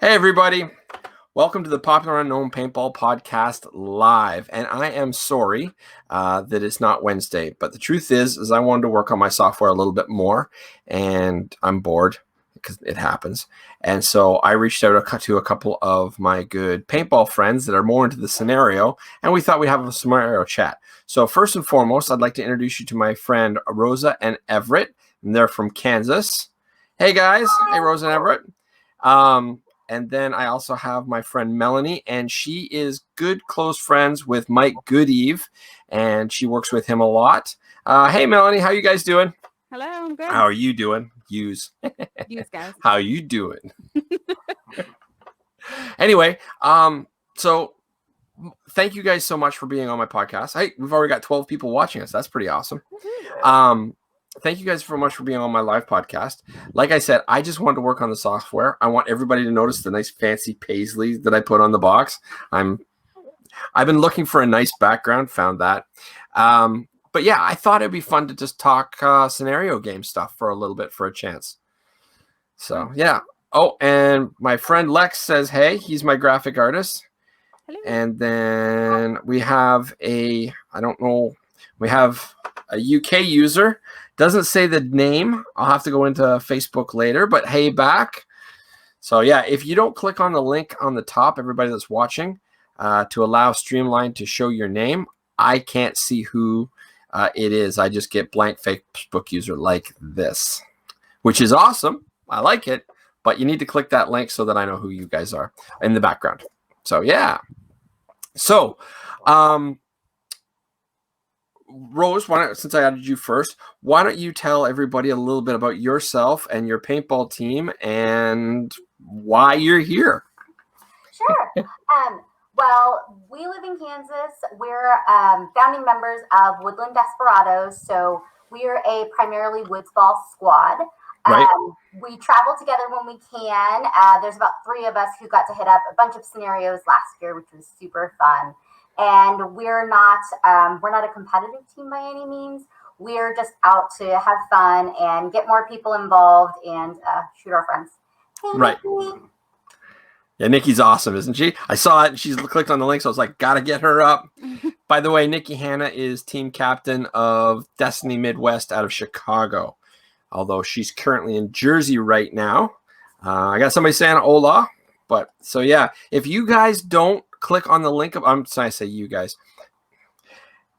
Hey, everybody. Welcome to the Popular Unknown Paintball Podcast live. And I am sorry that it's not Wednesday. But the truth is I wanted to work on my software a little bit more. And I'm bored because it happens. And so I reached out to a couple of my good paintball friends that are more into the scenario. And we thought we'd have a scenario chat. So first and foremost, I'd like to introduce you to my friend Rosa and Everett. And they're from Kansas. Hey, guys. Hey, Rosa and Everett. And then I also have my friend Melanie, and she is good close friends with Mike Goodeve, and she works with him a lot. Hey, Melanie, how you guys doing? Hello, I'm good. How are you doing? Use guys. How you doing? Anyway, so thank you guys so much for being on my podcast. Hey, we've already got 12 people watching us. That's pretty awesome. Thank you guys so much for being on my live podcast. Like I said, I just wanted to work on the software. I want everybody to notice the nice fancy paisley that I put on the box. I've been looking for a nice background, found that. But yeah, I thought it'd be fun to just talk scenario game stuff for a little bit for a chance. So yeah. Oh, and my friend Lex says, hey, he's my graphic artist. Hello. And then we have we have a UK user. Doesn't say the name. I'll have to go into Facebook later, but hey, back. So yeah, if you don't click on the link on the top, everybody that's watching, to allow Streamline to show your name, I can't see who it is. I just get blank Facebook user like this, which is awesome. I like it, but you need to click that link so that I know who you guys are in the background. So yeah. So, Rose, since I added you first, why don't you tell everybody a little bit about yourself and your paintball team and why you're here? Sure. Well, we live in Kansas. We're founding members of Woodland Desperadoes, so we are a primarily woods ball squad. Right. We travel together when we can. There's about 3 of us who got to hit up a bunch of scenarios last year, which was super fun. And we're not a competitive team by any means. We're just out to have fun and get more people involved and shoot our friends. Hey, right. Nikki. Yeah, Nikki's awesome, isn't she? I saw it and she's clicked on the link, so I was like, gotta get her up. By the way, Nikki Hanna is team captain of Destiny Midwest out of Chicago, although she's currently in Jersey right now. I got somebody saying hola, but so yeah, if you guys don't click on the link, I'm sorry, I say you guys.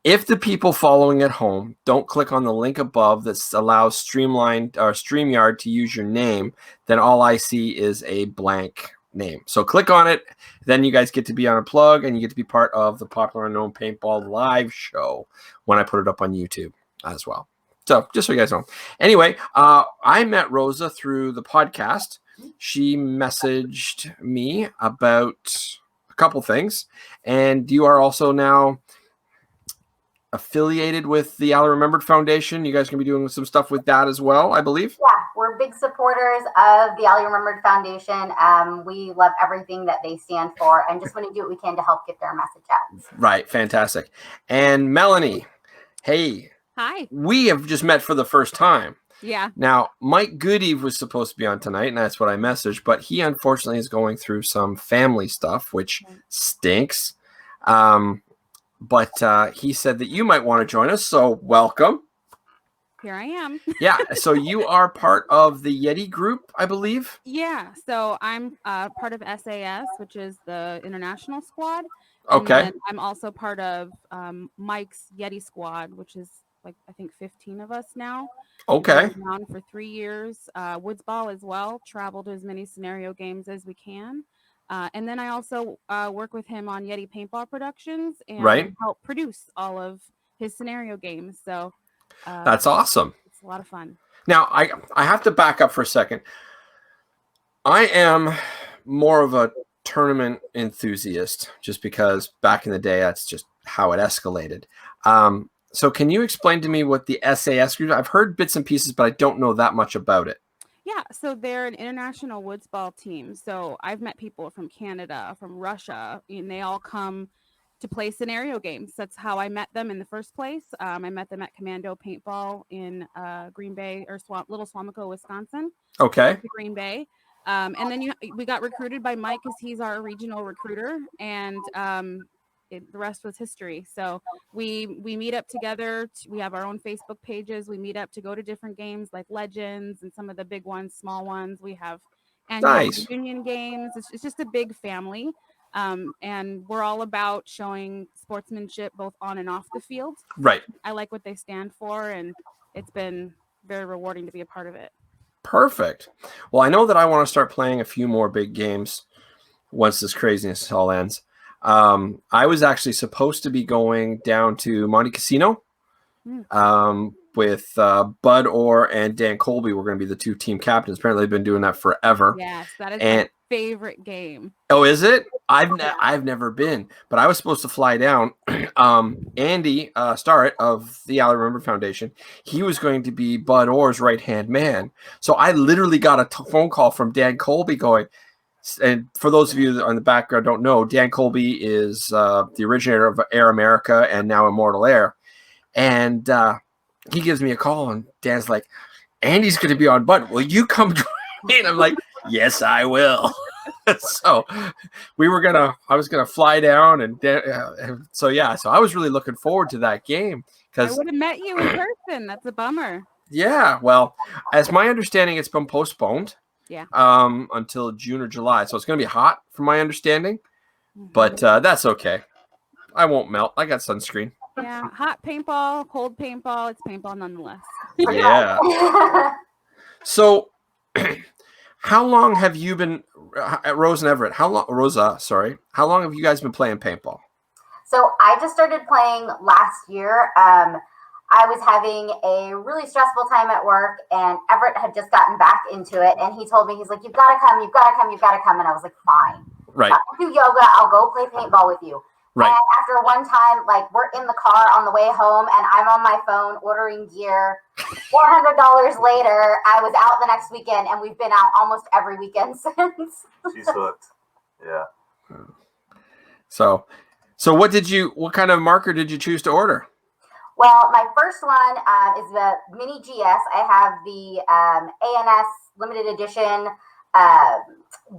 If the people following at home don't click on the link above that allows Streamline or StreamYard to use your name, then all I see is a blank name. So click on it. Then you guys get to be on a plug and you get to be part of the Popular Unknown Paintball live show when I put it up on YouTube as well. So just so you guys know. Anyway, I met Rosa through the podcast. She messaged me about a couple things, and you are also now affiliated with the Ally Remembered Foundation. You guys can be doing some stuff with that as well, I believe. Yeah, we're big supporters of the Ally Remembered Foundation. We love everything that they stand for and just want to do what we can to help get their message out. Right, fantastic. And Melanie, hey. Hi. We have just met for the first time. Yeah. Now, Mike Goodeve was supposed to be on tonight, and that's what I messaged, but he unfortunately is going through some family stuff, which stinks. But he said that you might want to join us, so welcome. Here I am. Yeah, so you are part of the Yeti group, I believe? Yeah, so I'm part of SAS, which is the international squad. Okay. And I'm also part of Mike's Yeti squad, which is like, I think 15 of us now. Okay. We've been on for 3 years. Woods ball as well. Traveled as many scenario games as we can. And then I also work with him on Yeti Paintball Productions and help produce all of his scenario games. So that's awesome. It's a lot of fun. Now, I have to back up for a second. I am more of a tournament enthusiast just because back in the day, that's just how it escalated. So can you explain to me what the SAS group? I've heard bits and pieces, but I don't know that much about it. Yeah, so they're an international woods ball team. So I've met people from Canada, from Russia, and they all come to play scenario games. That's how I met them in the first place. I met them at Commando Paintball in Green Bay or Little Swamico, Wisconsin. Okay. Green Bay. And then we got recruited by Mike because he's our regional recruiter, and the rest was history. So we meet up together. We have our own Facebook pages. We meet up to go to different games like Legends and some of the big ones, small ones. We have annual reunion games. It's just a big family. And we're all about showing sportsmanship both on and off the field. Right. I like what they stand for, and it's been very rewarding to be a part of it. Perfect. Well, I know that I want to start playing a few more big games once this craziness all ends. I was actually supposed to be going down to Monte Casino with Bud Orr and Dan Colby. We're going to be the 2 team captains. Apparently, they've been doing that forever. Yes, that is my favorite game. Oh, is it? I've never been, but I was supposed to fly down. Andy Starrett of the Allie Remember Foundation, he was going to be Bud Orr's right-hand man. So I literally got a phone call from Dan Colby going, and for those of you that are in the background don't know, Dan Colby is the originator of Air America and now Immortal Air. And he gives me a call, and Dan's like, Andy's going to be on Bud. Will you come join me? And I'm like, yes, I will. So I was going to fly down. And so I was really looking forward to that game. I would have met you in person. That's a bummer. Yeah. Well, as my understanding, it's been postponed. Yeah. Until June or July. So it's going to be hot from my understanding, but that's okay. I won't melt. I got sunscreen. Yeah. Hot paintball, cold paintball. It's paintball nonetheless. Yeah. So how long have you been at Rosa and Everett? How long have you guys been playing paintball? So I just started playing last year. I was having a really stressful time at work, and Everett had just gotten back into it, and he told me, he's like, you've got to come, you've got to come, you've got to come. And I was like, fine. Right. I'll do yoga. I'll go play paintball with you. Right. And after one time, like, we're in the car on the way home, and I'm on my phone ordering gear. $400 later, I was out the next weekend, and we've been out almost every weekend since. She's hooked. Yeah. So what kind of marker did you choose to order? Well, my first one is the Mini GS. I have the ANS limited edition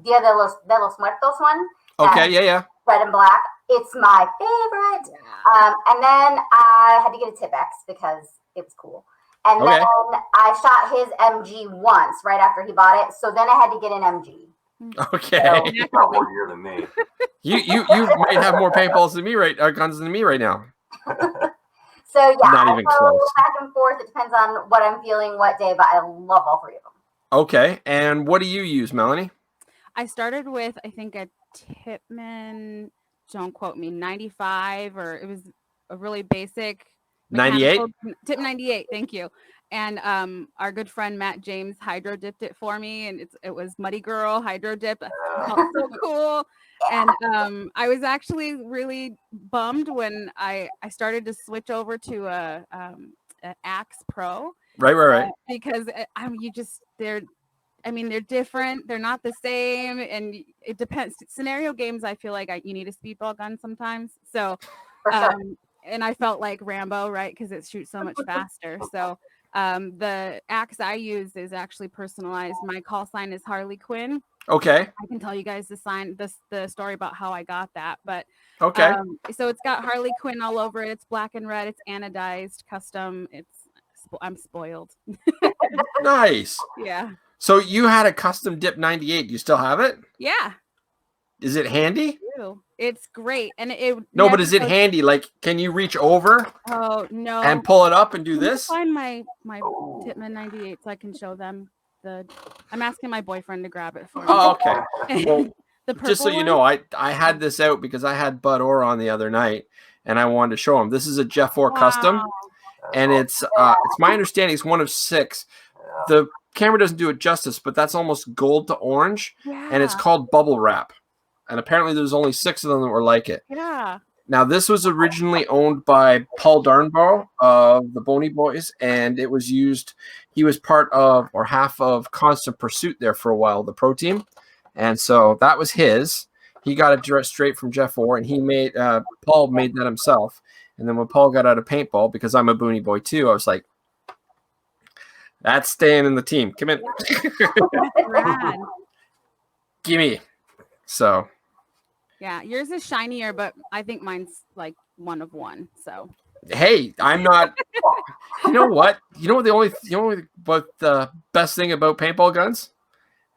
Dia de los Muertos one. Okay, yeah. Red and black. It's my favorite. Yeah. And then I had to get a Tipex because it was cool. And then I shot his MG once right after he bought it. So then I had to get an MG. Okay. So, you're not more gear than me. You might have more paintballs than me guns than me right now. So yeah, not even close. Back and forth. It depends on what I'm feeling, what day, but I love all 3 of them. Okay, and what do you use, Melanie? I started with, I think, a Tippmann, don't quote me, 95, or it was a really basic 98. Tippmann 98. Thank you. And our good friend Matt James hydro dipped it for me, and it was Muddy Girl hydro dip. It felt so cool. And I was actually really bummed when I started to switch over to a Axe Pro. Right. Because they're different. They're not the same, and it depends. Scenario games, I feel like you need a speedball gun sometimes. So, and I felt like Rambo, right? Because it shoots so much faster. So, the axe I use is actually personalized. My call sign is Harley Quinn. Okay. I can tell you guys the story about how I got that, but okay. So it's got Harley Quinn all over it. It's black and red. It's anodized, custom. I'm spoiled. Nice. Yeah. So you had a custom dip 98. Do you still have it? Yeah. Is it handy? It's great, and but is it handy? Like, can you reach over? Oh no. And pull it up and do this? Find my Tippmann 98 so I can show them. I'm asking my boyfriend to grab it for me. Oh, okay. Well, just so you know, I had this out because I had Bud Orr on the other night, and I wanted to show him. This is a Jeff Orr custom, and it's my understanding it's one of 6. The camera doesn't do it justice, but that's almost gold to orange, and it's called bubble wrap. And apparently, there's only 6 of them that were like it. Yeah. Now, this was originally owned by Paul Darnborough of the Boney Boys, and it was used. He was part of or half of Constant Pursuit there for a while, the pro team, and so that was his. He got it straight from Jeff Orr, and he made Paul made that himself. And then when Paul got out of paintball, because I'm a Boney Boy too, I was like, "That's staying in the team. Come in." gimme. So. Yeah, yours is shinier, but I think mine's like one of one. So. Hey, I'm not. You know what? But the best thing about paintball guns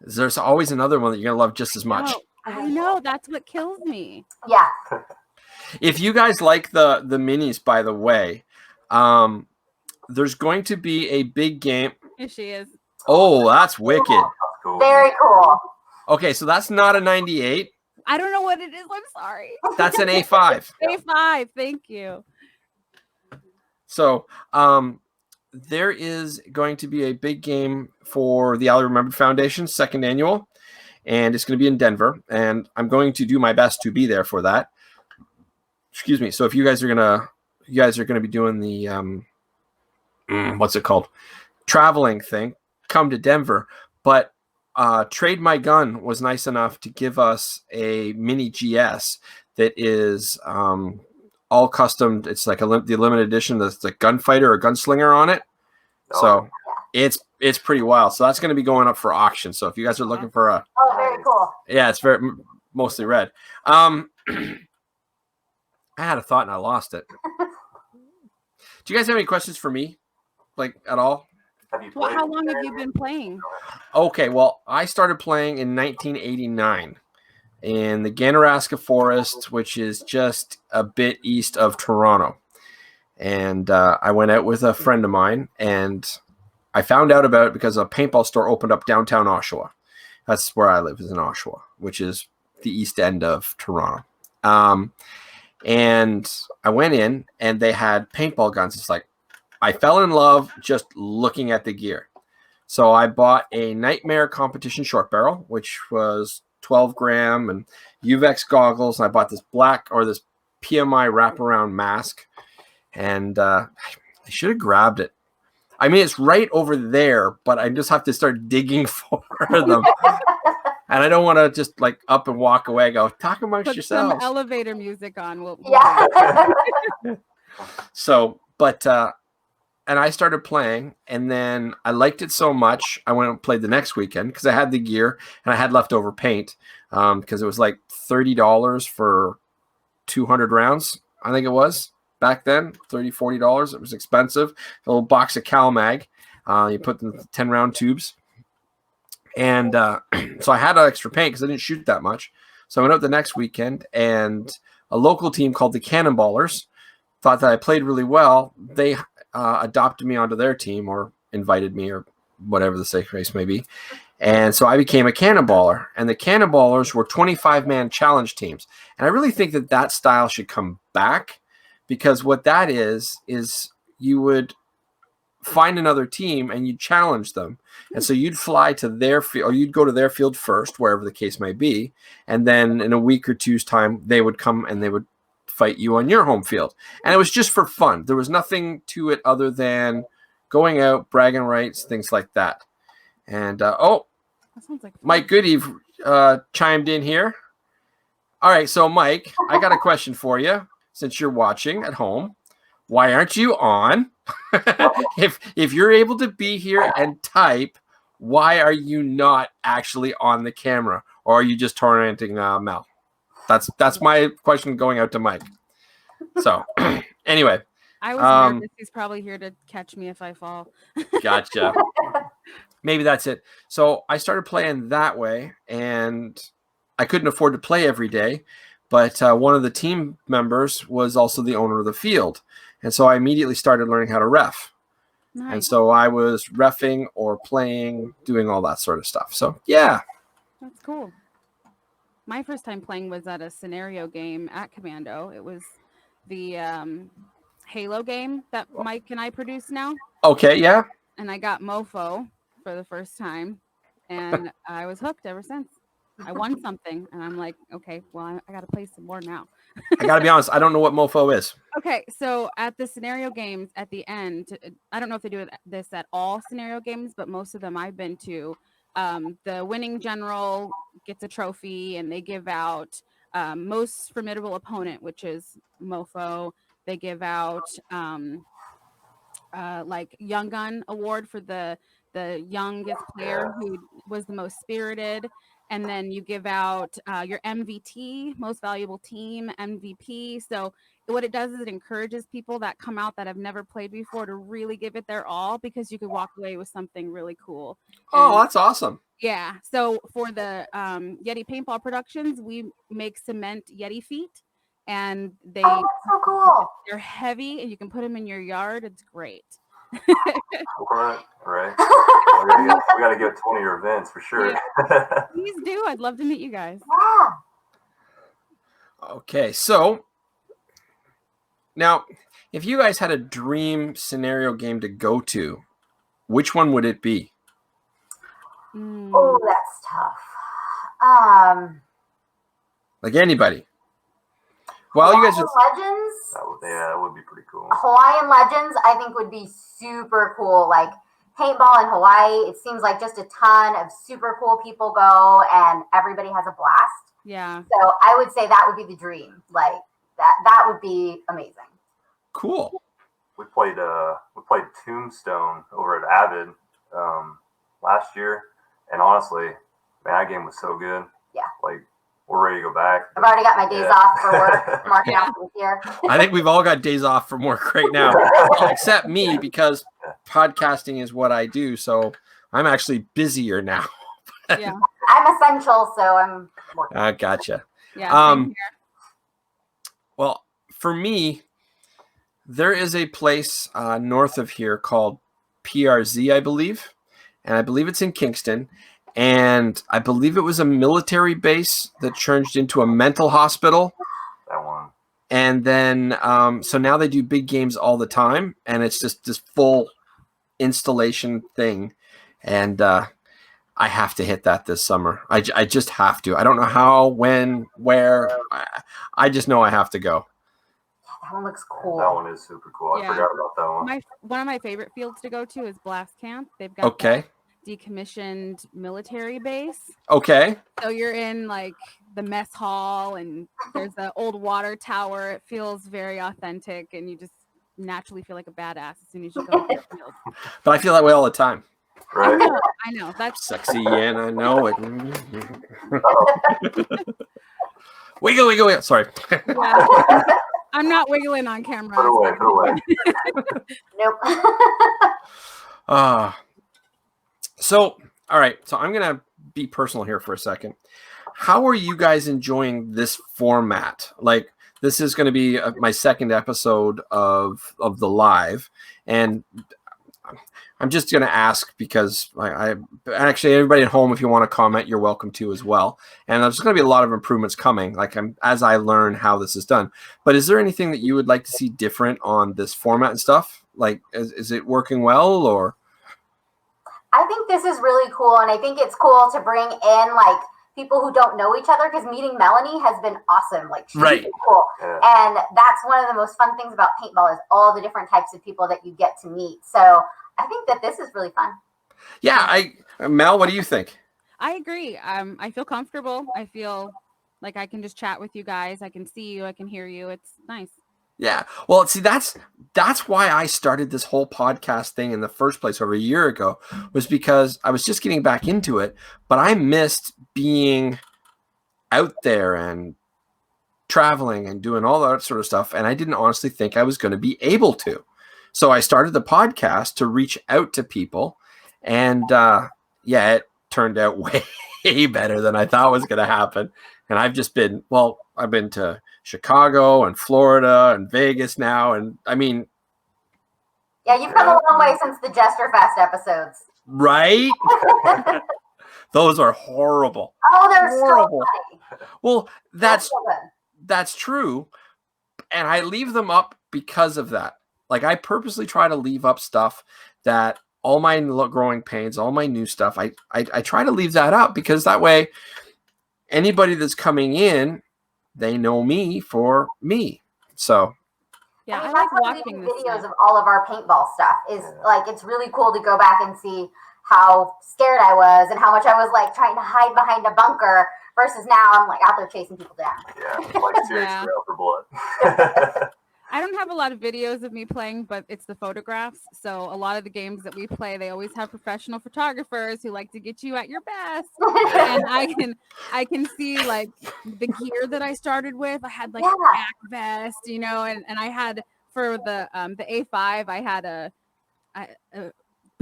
is there's always another one that you're gonna love just as much. Oh, I know, that's what kills me. Yeah. If you guys like the minis, by the way, there's going to be a big game. Here she is. Oh, that's wicked. Cool. Very cool. Okay, so that's not a 98. I don't know what it is. I'm sorry. That's an A5. A5. Thank you. So, there is going to be a big game for the Allie Remembered Foundation, 2nd annual, and it's going to be in Denver, and I'm going to do my best to be there for that. Excuse me. So if you guys are gonna be doing the what's it called, traveling thing, come to Denver. But Trade My Gun was nice enough to give us a mini GS that is all custom. It's like the limited edition. That's the gunfighter or gunslinger on it. So it's pretty wild. So that's going to be going up for auction. So if you guys are looking for a, very cool. Yeah, it's mostly red. I had a thought and I lost it. Do you guys have any questions for me, like at all? Well, how long have you been playing? Okay, well, I started playing in 1989 in the Ganaraska Forest, which is just a bit east of Toronto. And I went out with a friend of mine, and I found out about it because a paintball store opened up downtown Oshawa. That's where I live, is in Oshawa, which is the east end of Toronto. And I went in, and they had paintball guns. It's like, I fell in love just looking at the gear. So I bought a Nightmare Competition short barrel, which was 12 gram, and UVEX goggles. And I bought this this PMI wraparound mask. And I should have grabbed it. I mean, it's right over there, but I just have to start digging for them. And I don't want to just like up and walk away. Go talk amongst yourselves. Put some elevator music on. Yeah. So, but and I started playing, and then I liked it so much, I went and played the next weekend because I had the gear and I had leftover paint because it was like $30 for 200 rounds. I think it was back then, $30-$40. It was expensive. A little box of CalMag. You put the 10-round tubes. And so I had extra paint because I didn't shoot that much. So I went out the next weekend, and a local team called the Cannonballers thought that I played really well. They adopted me onto their team, or invited me, or whatever the case may be. And so I became a Cannonballer. And the Cannonballers were 25-man challenge teams. And I really think that style should come back, because what that is you would find another team and you challenge them. And so you'd fly to their field, or you'd go to their field first, wherever the case may be. And then in a week or two's time, they would come and they would fight you on your home field. And it was just for fun. There was nothing to it other than going out, bragging rights, things like that. And, that sounds like Mike Goody chimed in here. All right. So Mike, I got a question for you since you're watching at home. Why aren't you on? If you're able to be here and type, why are you not actually on the camera, or are you just tormenting Mel? That's my question going out to Mike. So anyway, I was nervous. He's probably here to catch me if I fall. Gotcha. Maybe that's it. So I started playing that way, and I couldn't afford to play every day. But one of the team members was also the owner of the field. And so I immediately started learning how to ref. Nice. And so I was reffing or playing, doing all that sort of stuff. So, yeah. That's cool. My first time playing was at a scenario game at Commando. It was the Halo game that Mike and I produce now. Okay, yeah. And I got Mofo for the first time. And I was hooked ever since. I won something, and I'm like, okay, well, I got to play some more now. I got to be honest, I don't know what Mofo is. Okay, so at the scenario games at the end, I don't know if they do this at all scenario games, but most of them I've been to, the winning general gets a trophy, and they give out most formidable opponent, which is Mofo. They give out like Young Gun award for the youngest player who was the most spirited. and then you give out your MVT, most valuable team, MVP. So what it does is it encourages people that come out that have never played before to really give it their all, because you could walk away with something really cool. Oh, that's awesome. Yeah. So for the Yeti Paintball Productions, we make cement Yeti feet, and Oh, that's so cool. they're heavy, and you can put them in your yard. It's great. Right. We gotta get to one of your events for sure. Yeah. Please do. I'd love to meet you guys. Yeah. Okay, so now, if you guys had a dream scenario game to go to, which one would it be? Oh, that's tough. Like anybody. Well, you guys Hawaiian Legends. That would be pretty cool. Hawaiian Legends, I think, would be super cool. Like paintball in Hawaii, it seems like just a ton of super cool people go, and everybody has a blast. Yeah. So I would say that would be the dream. Like that would be amazing. Cool. We played Tombstone over at Avid last year, and honestly, man, that game was so good. Yeah. Like, we're ready to go back. I've already got my days off for work. Marking out this year. I think we've all got days off from work right now, except me, because podcasting is what I do. So I'm actually busier now. Yeah. I'm essential, so I'm working. I gotcha. Yeah. Same here. Well, for me, there is a place north of here called PRZ, I believe. And I believe it's in Kingston. And I believe it was a military base that changed into a mental hospital. That one. And then, so now they do big games all the time. And it's just this full installation thing. And I have to hit that this summer. I just have to. I don't know how, when, where. I just know I have to go. That one looks cool. That one is super cool. I forgot about that one. One of my favorite fields to go to is Blast Camp. They've got that decommissioned military base. Okay. So you're in like the mess hall, and there's the old water tower. It feels very authentic, and you just naturally feel like a badass as soon as you go to the field. But I feel that way all the time. Right. I know. That's sexy, and I know it. Wiggle. Sorry. Yeah. I'm not wiggling on camera. Put away. Nope. So, all right. So I'm going to be personal here for a second. How are you guys enjoying this format? Like, this is going to be my second episode of the live. And I'm just going to ask because I actually, everybody at home, if you want to comment, you're welcome to as well. And there's going to be a lot of improvements coming, like as I learn how this is done. But is there anything that you would like to see different on this format and stuff? Like, is it working well, or? I think this is really cool, and I think it's cool to bring in like people who don't know each other, because meeting Melanie has been awesome. Like, she's really cool. Yeah. And that's one of the most fun things about paintball, is all the different types of people that you get to meet. So I think that this is really fun. Yeah, Mel, what do you think? I agree. I feel comfortable. I feel like I can just chat with you guys. I can see you. I can hear you. It's nice. Yeah. Well, see, that's why I started this whole podcast thing in the first place over a year ago, was because I was just getting back into it, but I missed being out there and traveling and doing all that sort of stuff. And I didn't honestly think I was going to be able to. So I started the podcast to reach out to people, and it turned out way better than I thought was going to happen. And I've been to Chicago and Florida and Vegas now. And I mean, yeah, you've come a long way since the Jester Fest episodes. Right? Those are horrible. Oh, they're horrible. So funny. Well, that's true. And I leave them up because of that. Like, I purposely try to leave up stuff that all my growing pains, all my new stuff, I try to leave that up, because that way anybody that's coming in, they know me for me. So yeah, I like watching videos of all of our paintball stuff. Is like, it's really cool to go back and see how scared I was and how much I was like trying to hide behind a bunker, versus now I'm like out there chasing people down. Yeah, like seriously out for blood. I don't have a lot of videos of me playing, but it's the photographs. So a lot of the games that we play, they always have professional photographers who like to get you at your best. And I can see like the gear that I started with. I had like a back vest, and I had for the A5, I had a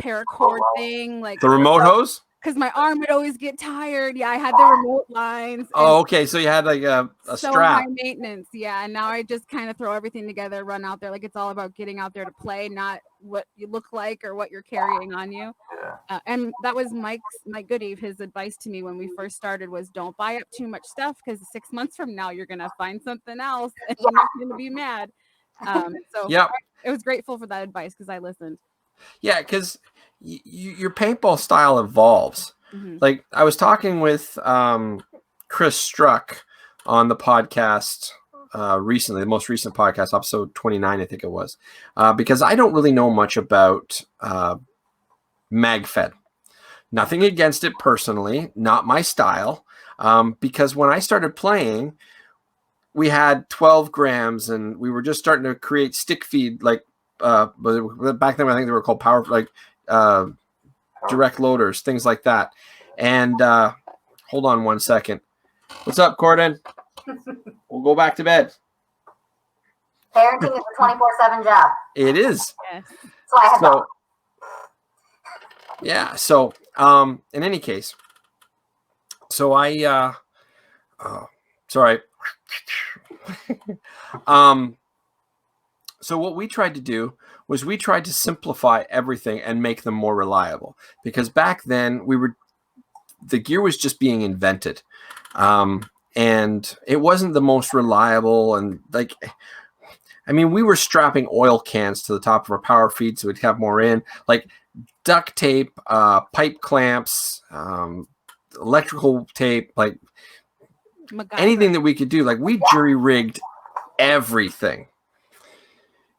paracord thing, like the remote hose. Because my arm would always get tired. Yeah, I had the remote lines. Oh, okay. So you had like a so strap. High maintenance. Yeah. And now I just kind of throw everything together, run out there. Like it's all about getting out there to play, not what you look like or what you're carrying on you. And that was Mike Goody. His advice to me when we first started was don't buy up too much stuff because 6 months from now, you're going to find something else and you're going to be mad. So I was grateful for that advice because I listened. Yeah, because your paintball style evolves. Mm-hmm. Like I was talking with Chris Struck on the podcast recently, the most recent podcast, episode 29, I think it was, because I don't really know much about MagFed. Nothing against it personally, not my style, because when I started playing, we had 12 grams and we were just starting to create stick feed, like back then I think they were called power, like direct loaders, things like that. And hold on one second. What's up, Corden? We'll go back to bed. Parenting is a 24/7 job. It is. Yes. So I have both. Yeah. So in any case, so I sorry. So what we tried to do was we tried to simplify everything and make them more reliable, because back then the gear was just being invented. And it wasn't the most reliable. And like, I mean, we were strapping oil cans to the top of our power feed so we'd have more in, like duct tape, pipe clamps, electrical tape, like anything that we could do. Like we jury rigged everything.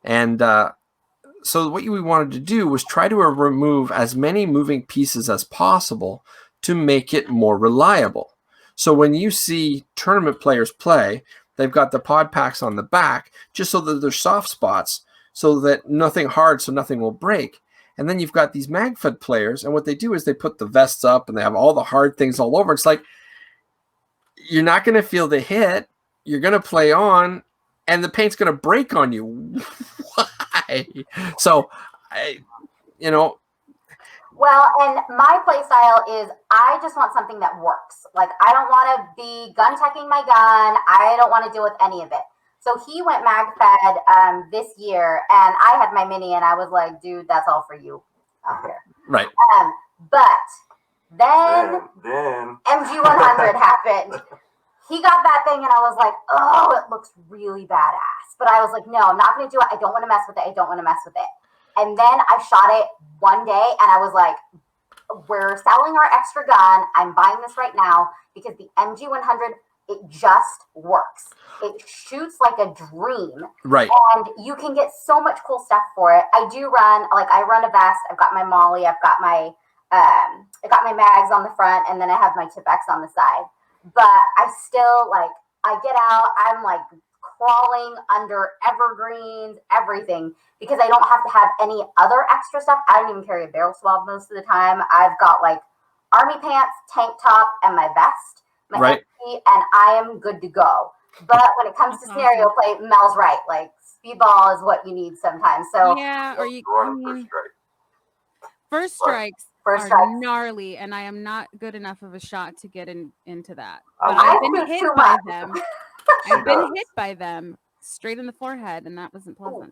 And so what we wanted to do was try to remove as many moving pieces as possible to make it more reliable. So when you see tournament players play, they've got the pod packs on the back just so that there's soft spots, so that nothing hard, so nothing will break. And then you've got these MagFed players, and what they do is they put the vests up and they have all the hard things all over. It's like, you're not going to feel the hit. You're going to play on, and the paint's going to break on you. Why? So, Well, and my play style is I just want something that works. Like, I don't want to be gun teching my gun. I don't want to deal with any of it. So he went MagFed this year, and I had my mini, and I was like, dude, that's all for you out here. Right. But then MG100 happened. He got that thing, and I was like, oh, it looks really badass. But I was like, no, I'm not going to do it. I don't want to mess with it. I don't want to mess with it. And then I shot it one day, and I was like, we're selling our extra gun. I'm buying this right now because the MG100, it just works. It shoots like a dream. Right. And you can get so much cool stuff for it. I run a vest. I've got my molly. I've got my mags on the front, and then I have my Tipex on the side. But I still, I get out, I'm crawling under evergreens, everything, because I don't have to have any other extra stuff. I don't even carry a barrel swab most of the time. I've got army pants, tank top, and my vest, my right. MP, and I am good to go. But when it comes to scenario play, Mel's right. Speedball is what you need sometimes. So yeah, or you first strikes. First are strikes. Gnarly, and I am not good enough of a shot to get into that. But I've been hit by them. I've been hit by them straight in the forehead, and that wasn't pleasant.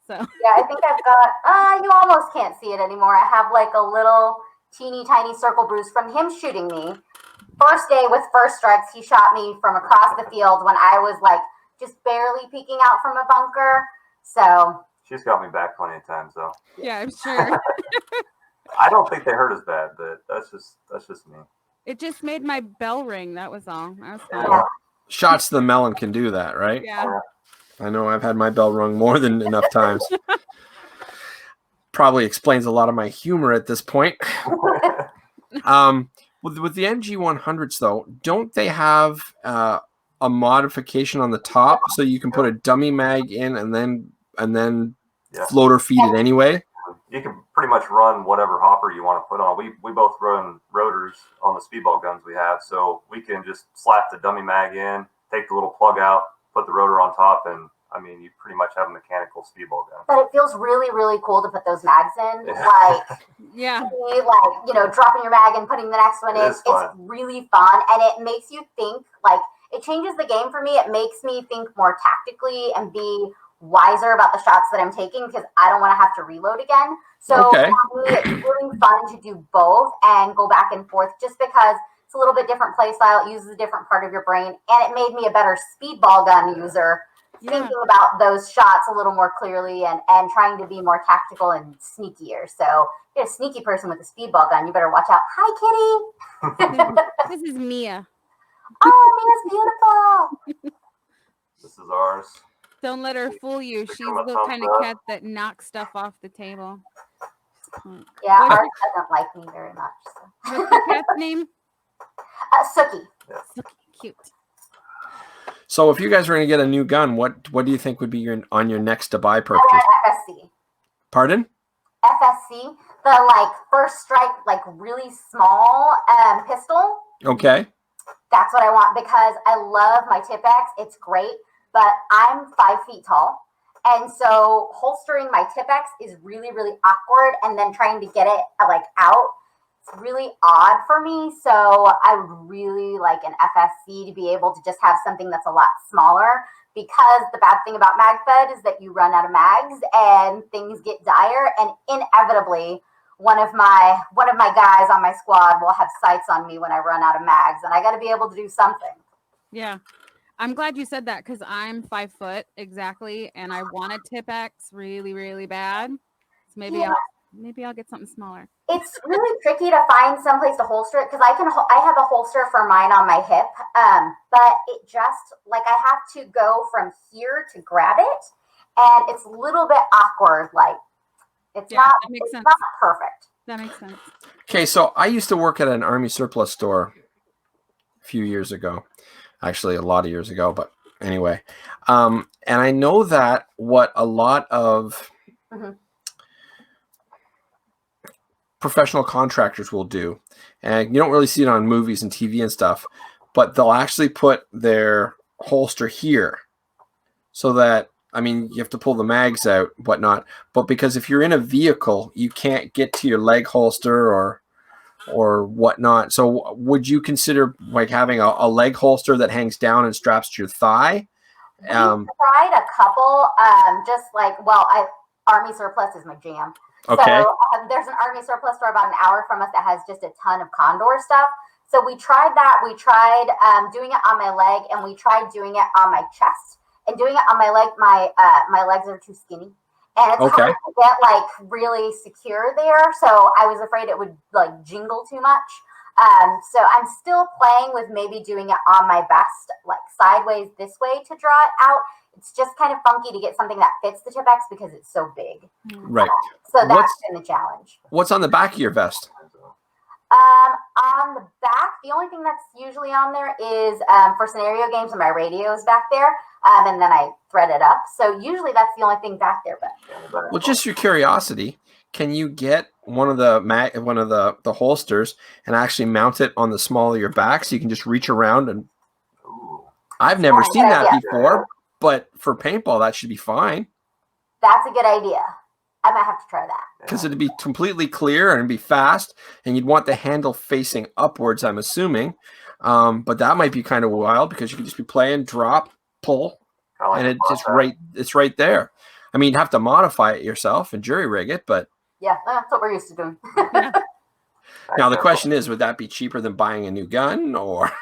So yeah, I think I've got. You almost can't see it anymore. I have a little teeny tiny circle bruise from him shooting me. First day with first strikes, he shot me from across the field when I was just barely peeking out from a bunker. So she's got me back plenty of times, though. Yeah, I'm sure. I don't think they hurt as bad, but that's just me. It just made my bell ring. That was all. That was fine. Yeah. Shots to the melon can do that, right? Yeah. I know I've had my bell rung more than enough times. Probably explains a lot of my humor at this point. With the MG100s, though, don't they have a a modification on the top so you can put a dummy mag in and then floater feed it anyway? You can pretty much run whatever hopper you want to put on. We both run rotors on the speedball guns we have, so we can just slap the dummy mag in, take the little plug out, put the rotor on top, and I mean, you pretty much have a mechanical speedball gun. But it feels really, really cool to put those mags in. Like, dropping your mag and putting the next one in. It's really fun, and it makes you think. Like, it changes the game for me. It makes me think more tactically and be wiser about the shots that I'm taking because I don't want to have to reload again. So for me, it's really fun to do both and go back and forth just because it's a little bit different play style. It uses a different part of your brain, and it made me a better speedball gun user. Thinking about those shots a little more clearly and trying to be more tactical and sneakier. So if you're a sneaky person with a speedball gun, you better watch out. Hi, Kitty. This is Mia. Oh, Mia's beautiful. This is ours. Don't let her fool you. She's the kind of cat that knocks stuff off the table. Yeah, ours doesn't like me very much. So. What's the cat's name? Sookie. Yeah. Sookie, cute. So if you guys were going to get a new gun, what do you think would be on your next to buy purchase? FSC. Pardon? FSC, the first strike, really small pistol. Okay. That's what I want because I love my Tipex. It's great, but I'm 5 feet tall. And so holstering my Tipex is really, really awkward. And then trying to get it out, it's really odd for me. So I would really like an FSC to be able to just have something that's a lot smaller because the bad thing about MagFed is that you run out of mags and things get dire. And inevitably, one of my guys on my squad will have sights on me when I run out of mags. And I got to be able to do something. Yeah. I'm glad you said that because I'm 5 foot exactly. And I want a Tipex really, really bad. So maybe I'll get something smaller. It's really tricky to find someplace to holster it because I have a holster for mine on my hip, but it just I have to go from here to grab it, and it's a little bit awkward. It's not perfect. That makes sense. Okay, so I used to work at an Army surplus store a few years ago, actually a lot of years ago, but anyway, and I know that what a lot of professional contractors will do, and you don't really see it on movies and TV and stuff, but they'll actually put their holster here so that, I mean, you have to pull the mags out, whatnot, but because if you're in a vehicle, you can't get to your leg holster or whatnot. So would you consider having a leg holster that hangs down and straps to your thigh? We tried a couple, Army surplus is my jam. Okay. So there's an Army surplus store about an hour from us that has just a ton of Condor stuff. So we tried that. We tried doing it on my leg, and we tried doing it on my chest. And doing it on my leg, my legs are too skinny, and it's hard to get really secure there. So I was afraid it would jingle too much. So I'm still playing with maybe doing it on my vest, sideways this way to draw it out. It's just kind of funky to get something that fits the Tipex because it's so big. Right. So that's been the challenge. What's on the back of your vest? On the back, the only thing that's usually on there is for scenario games and my radios back there. And then I thread it up. So usually that's the only thing back there. But well, just your curiosity, can you get one of the holsters and actually mount it on the small of your back so you can just reach around and? I've never seen that before. But for paintball, that should be fine. That's a good idea. I might have to try that. Because it'd be completely clear and be fast, and you'd want the handle facing upwards, I'm assuming. But that might be kind of wild because you could just be playing, drop, pull, and it's right there. I mean, you'd have to modify it yourself and jury rig it, but yeah, that's what we're used to doing. Now the question is, would that be cheaper than buying a new gun, or?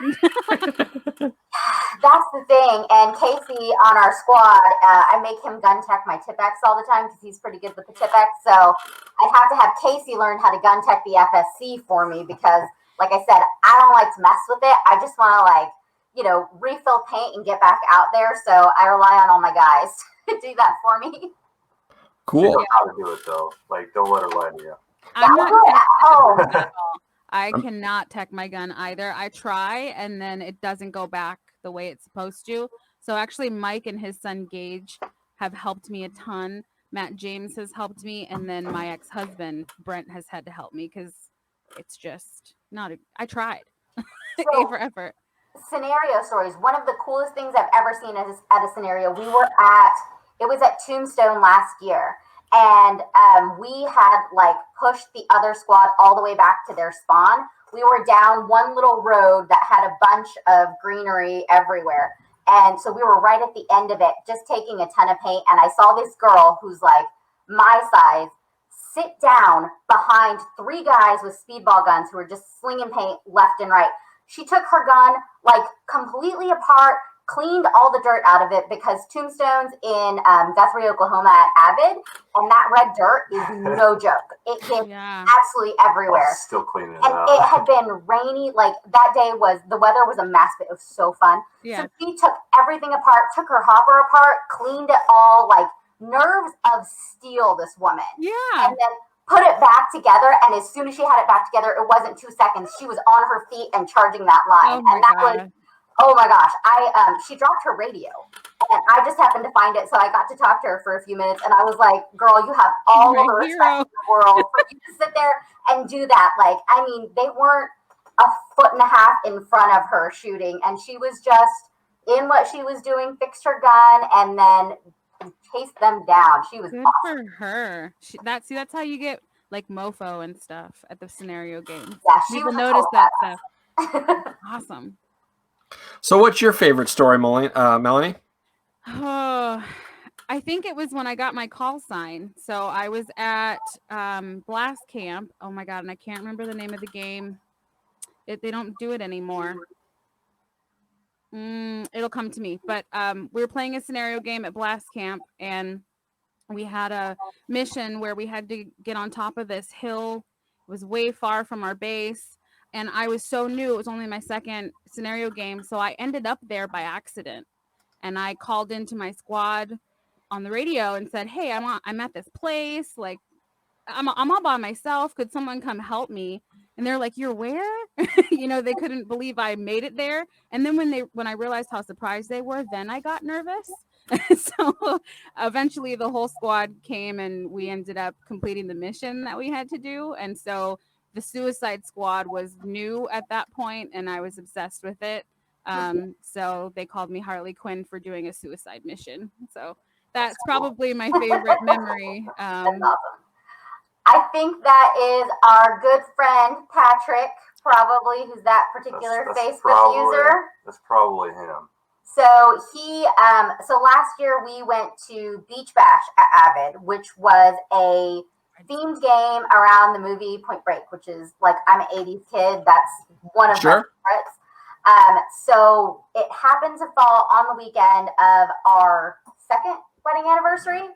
That's the thing. And Casey on our squad, I make him gun tech my Tipex all the time because he's pretty good with the Tipex. So I have to have Casey learn how to gun tech the FSC for me because, like I said, I don't like to mess with it. I just want to refill paint and get back out there. So I rely on all my guys to do that for me. Cool. You know how to do it though. Don't let her lie to you. I'm not at home. I cannot tech my gun either. I try and then it doesn't go back the way it's supposed to. So actually, Mike and his son Gage have helped me a ton. Matt James has helped me, and then my ex-husband Brent has had to help me because it's just not. I tried. A for effort. Scenario stories. One of the coolest things I've ever seen at a scenario. It was at Tombstone last year, and we had like pushed the other squad all the way back to their spawn. We were down one little road that had a bunch of greenery everywhere. And so we were right at the end of it, just taking a ton of paint. And I saw this girl who's like my size sit down behind 3 guys with speedball guns who were just slinging paint left and right. She took her gun like completely apart, cleaned all the dirt out of it because Tombstone's in Guthrie, Oklahoma at Avid, and that red dirt is no joke. It hit absolutely everywhere. Still cleaning it and out. It had been rainy. Like that day the weather was a mess, but it was so fun. Yeah. So she took everything apart, took her hopper apart, cleaned it all, like nerves of steel, this woman. Yeah. And then put it back together, and as soon as she had it back together, it wasn't 2 seconds. She was on her feet and charging that line. Oh my gosh. She dropped her radio, and I just happened to find it, so I got to talk to her for a few minutes, and I was like, girl, you have all the respect in the world for you to sit there and do that. Like, I mean, they weren't a foot and a half in front of her shooting, and she was just in what she was doing, fixed her gun, and then chased them down. She was good awesome. for her. That's how you get like mofo and stuff at the scenario games. Yeah, she People was notice that stuff. Awesome. So what's your favorite story, Melanie? Oh, I think it was when I got my call sign. So I was at Blast Camp. Oh my God. And I can't remember the name of the game. They don't do it anymore. It'll come to me. But we were playing a scenario game at Blast Camp, and we had a mission where we had to get on top of this hill. It was way far from our base. And I was so new. It was only my second scenario game. So I ended up there by accident. And I called into my squad on the radio and said, hey, I'm at this place. Like, I'm all by myself. Could someone come help me? And they're like, you're where? They couldn't believe I made it there. And then when I realized how surprised they were, then I got nervous. So eventually the whole squad came, and we ended up completing the mission that we had to do. And so the Suicide Squad was new at that point, and I was obsessed with it. So they called me Harley Quinn for doing a suicide mission. So that's probably my favorite memory. That's awesome. I think that is our good friend Patrick, probably, who's that particular Facebook user. That's probably him. So so last year we went to Beach Bash at Avid, which was a themed game around the movie Point Break, which is like, I'm an 80s kid. That's one of my favorites. So it happened to fall on the weekend of our second wedding anniversary.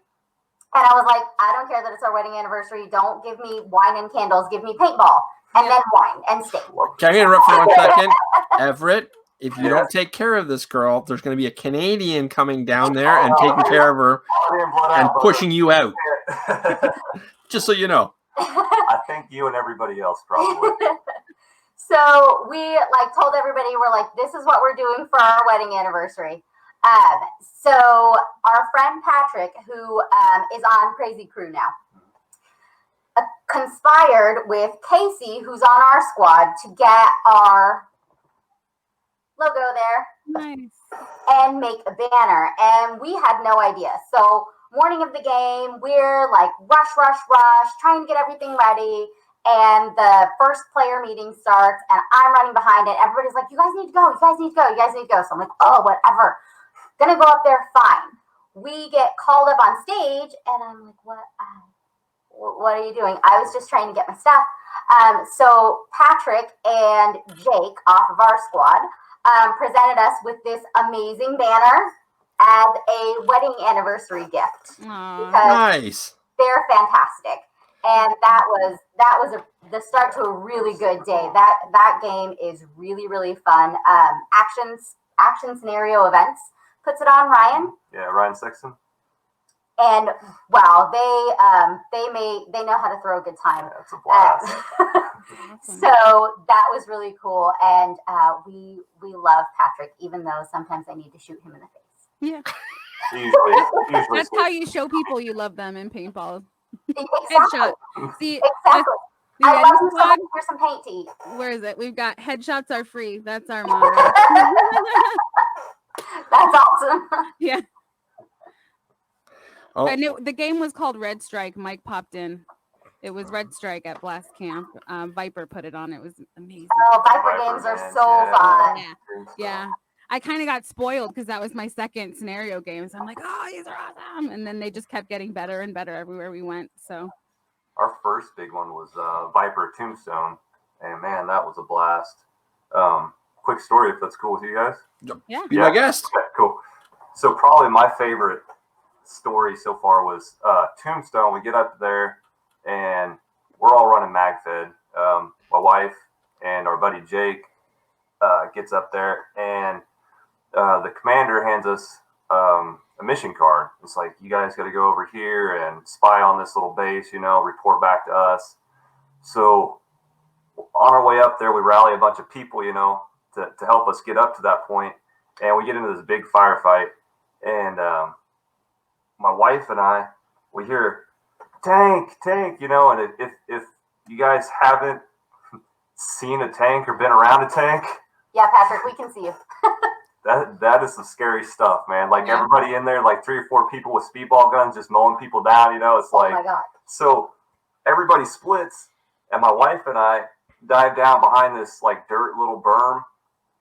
And I was like, I don't care that it's our wedding anniversary. Don't give me wine and candles. Give me paintball and then wine and steak. Can I interrupt for 1 second? Everett, if you don't take care of this girl, there's going to be a Canadian coming down there and taking care of her and pushing you out. Just so you know. I think you and everybody else probably. So we told everybody, we're like, this is what we're doing for our wedding anniversary. So our friend Patrick, who is on Crazy Crew now, conspired with Casey, who's on our squad, to get our logo there. Nice. And make a banner. And we had no idea. So morning of the game, we're like rush, trying to get everything ready. And the first player meeting starts, and I'm running behind it. Everybody's like, you guys need to go. So I'm like, oh, whatever. Gonna go up there, fine. We get called up on stage, and I'm like, what are you doing? I was just trying to get my stuff. So Patrick and Jake off of our squad presented us with this amazing banner as a wedding anniversary gift. Aww. Nice. They're fantastic. And that was the start to a really good day. That game is really, really fun. Action scenario events puts it on, Ryan. Yeah, Ryan Sexton. And wow, they know how to throw a good time. That's a blast. Awesome. So that was really cool, and we love Patrick, even though sometimes I need to shoot him in the face. Yeah. Usually That's how you show people you love them in paintball. Exactly. Headshot. See, Exactly. the I Yeti love you so squad, much. Here's some paint to eat. where is it? We've got headshots are free. That's our motto. That's awesome. Yeah. Oh, I knew the game was called Red Strike. Mike popped in. It was Red Strike at Blast Camp. Viper put it on. It was amazing. Oh, Viper games are so fun. Yeah. I kind of got spoiled because that was my second scenario game. So I'm like, oh, these are awesome. And then they just kept getting better and better everywhere we went. So Our first big one was Viper Tombstone, and man, that was a blast. Quick story, if that's cool with you guys. yeah. be my guest. Okay, cool. So probably my favorite story so far was Tombstone. We get up there, and we're all running MagFed. My wife and our buddy Jake gets up there, and the commander hands us a mission card. It's like, you guys got to go over here and spy on this little base, report back to us. So on our way up there, we rally a bunch of people, to help us get up to that point. And we get into this big firefight. And my wife and I, we hear tank, and if you guys haven't seen a tank or been around a tank, Yeah, Patrick, we can see you. that is some scary stuff, man. Like Yeah. everybody in there, like 3 or 4 people with speedball guns just mowing people down, it's Oh like, my God. so everybody splits, and my wife and I dive down behind this like dirt little berm,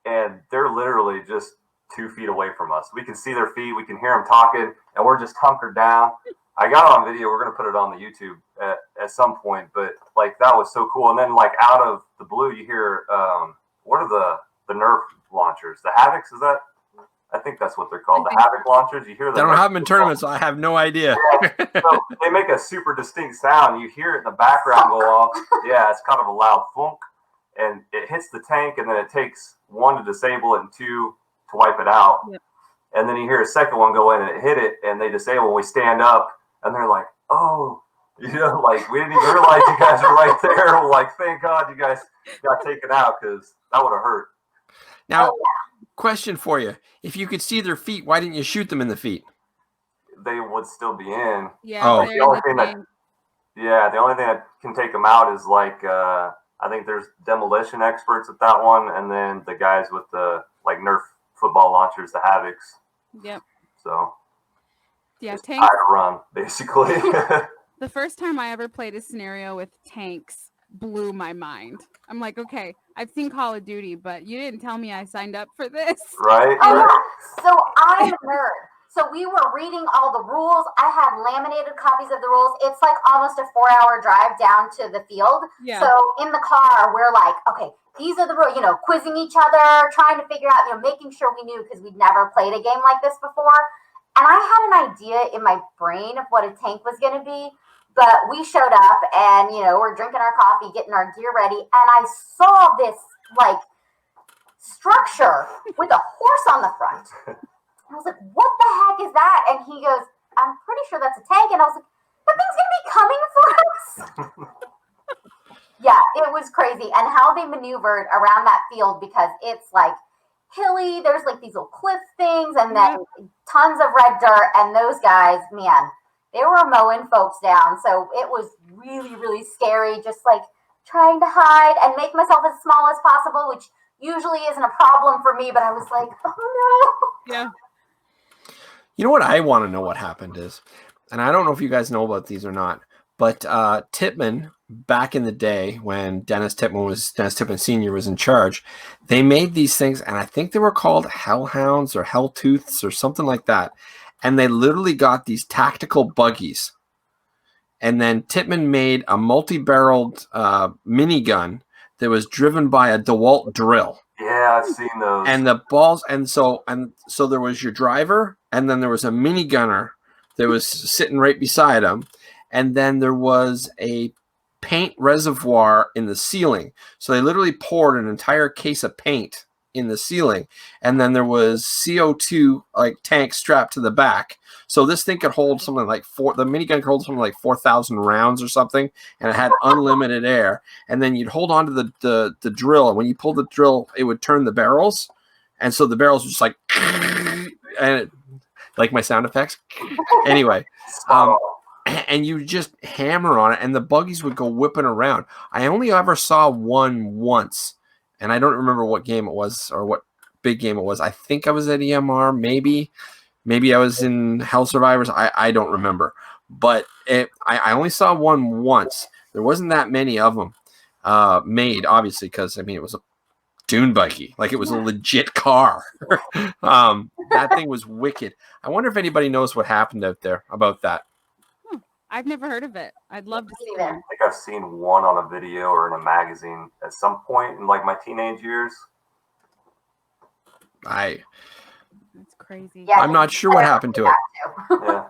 and they're literally just 2 feet away from us. We can see their feet, we can hear them talking, and we're just hunkered down. I got it on video. We're gonna put it on the YouTube at some point, but like that was so cool. And then like out of the blue, you hear what are the Nerf launchers? The Havocs? Is that? I think that's what they're called. The Havoc launchers. You hear them. They don't have them in tournaments, so I have no idea. So they make a super distinct sound. You hear it in the background go off. Yeah, it's kind of a loud thunk, and it hits the tank, and then it takes 1 to disable it and 2 to wipe it out. Yep. And then you hear a second one go in, and it hit it, and they disable. And we stand up, and they're like, "Oh, like we didn't even realize you guys were right there." We're like, "Thank God you guys got taken out, because that would have hurt." Now, question for you. If you could see their feet, why didn't you shoot them in the feet? They would still be in. Yeah. Oh. they're The only in thing the that- game. Yeah, the only thing that can take them out is like I think there's demolition experts at that one, and then the guys with the like Nerf football launchers, the Havocs. Yep. So Yeah. just Tanks. try to run basically. The first time I ever played a scenario with tanks blew my mind. I'm like, okay, I've seen Call of Duty, but you didn't tell me I signed up for this. Right? Oh, Right. yeah. So I'm a nerd. So we were reading all the rules. I had laminated copies of the rules. It's like almost a 4-hour drive down to the field. Yeah. So in the car, we're like, okay, these are the rules, quizzing each other, trying to figure out, making sure we knew, because we'd never played a game like this before. And I had an idea in my brain of what a tank was going to be. But we showed up and, we're drinking our coffee, getting our gear ready. And I saw this like structure with a horse on the front. I was like, what the heck is that? And he goes, I'm pretty sure that's a tank. And I was like, that thing's going to be coming for us? Yeah, it was crazy. And how they maneuvered around that field, because it's like hilly. There's like these little cliff things and then tons of red dirt. And those guys, man, they were mowing folks down. So it was really, really scary, just like trying to hide and make myself as small as possible, which usually isn't a problem for me. But I was like, oh no. Yeah. You know what I want to know what happened is, and I don't know if you guys know about these or not, but Tippmann, back in the day when Dennis Tippmann Sr. was in charge, they made these things, and I think they were called Hellhounds or Helltooths or something like that. And they literally got these tactical buggies. And then Tippmann made a multi-barreled minigun that was driven by a DeWalt drill. Yeah, I've seen those. And the balls, and so there was your driver, and then there was a minigunner that was sitting right beside him, and then there was a paint reservoir in the ceiling. So they literally poured an entire case of paint in the ceiling, and then there was CO2 like tanks strapped to the back. So this thing could hold something like the minigun could hold something like 4,000 rounds or something, and it had unlimited air. And then you'd hold on to the drill, and when you pulled the drill, it would turn the barrels, and so the barrels were just like, and like my sound effects. Anyway, and you just hammer on it, and the buggies would go whipping around. I only ever saw one once, and I don't remember what game it was or what big game it was. I think I was at EMR, maybe I was in Hell Survivors. I don't remember, but I only saw one once. There wasn't that many of them made, obviously, because I mean it was a dune buggy, like it was a legit car. That thing was wicked. I wonder if anybody knows what happened out there about that. I've never heard of it. I'd love to see that. it. I think I've seen one on a video or in a magazine at some point in like my teenage years. That's crazy. Yeah, I'm not sure what happened to it. Yeah.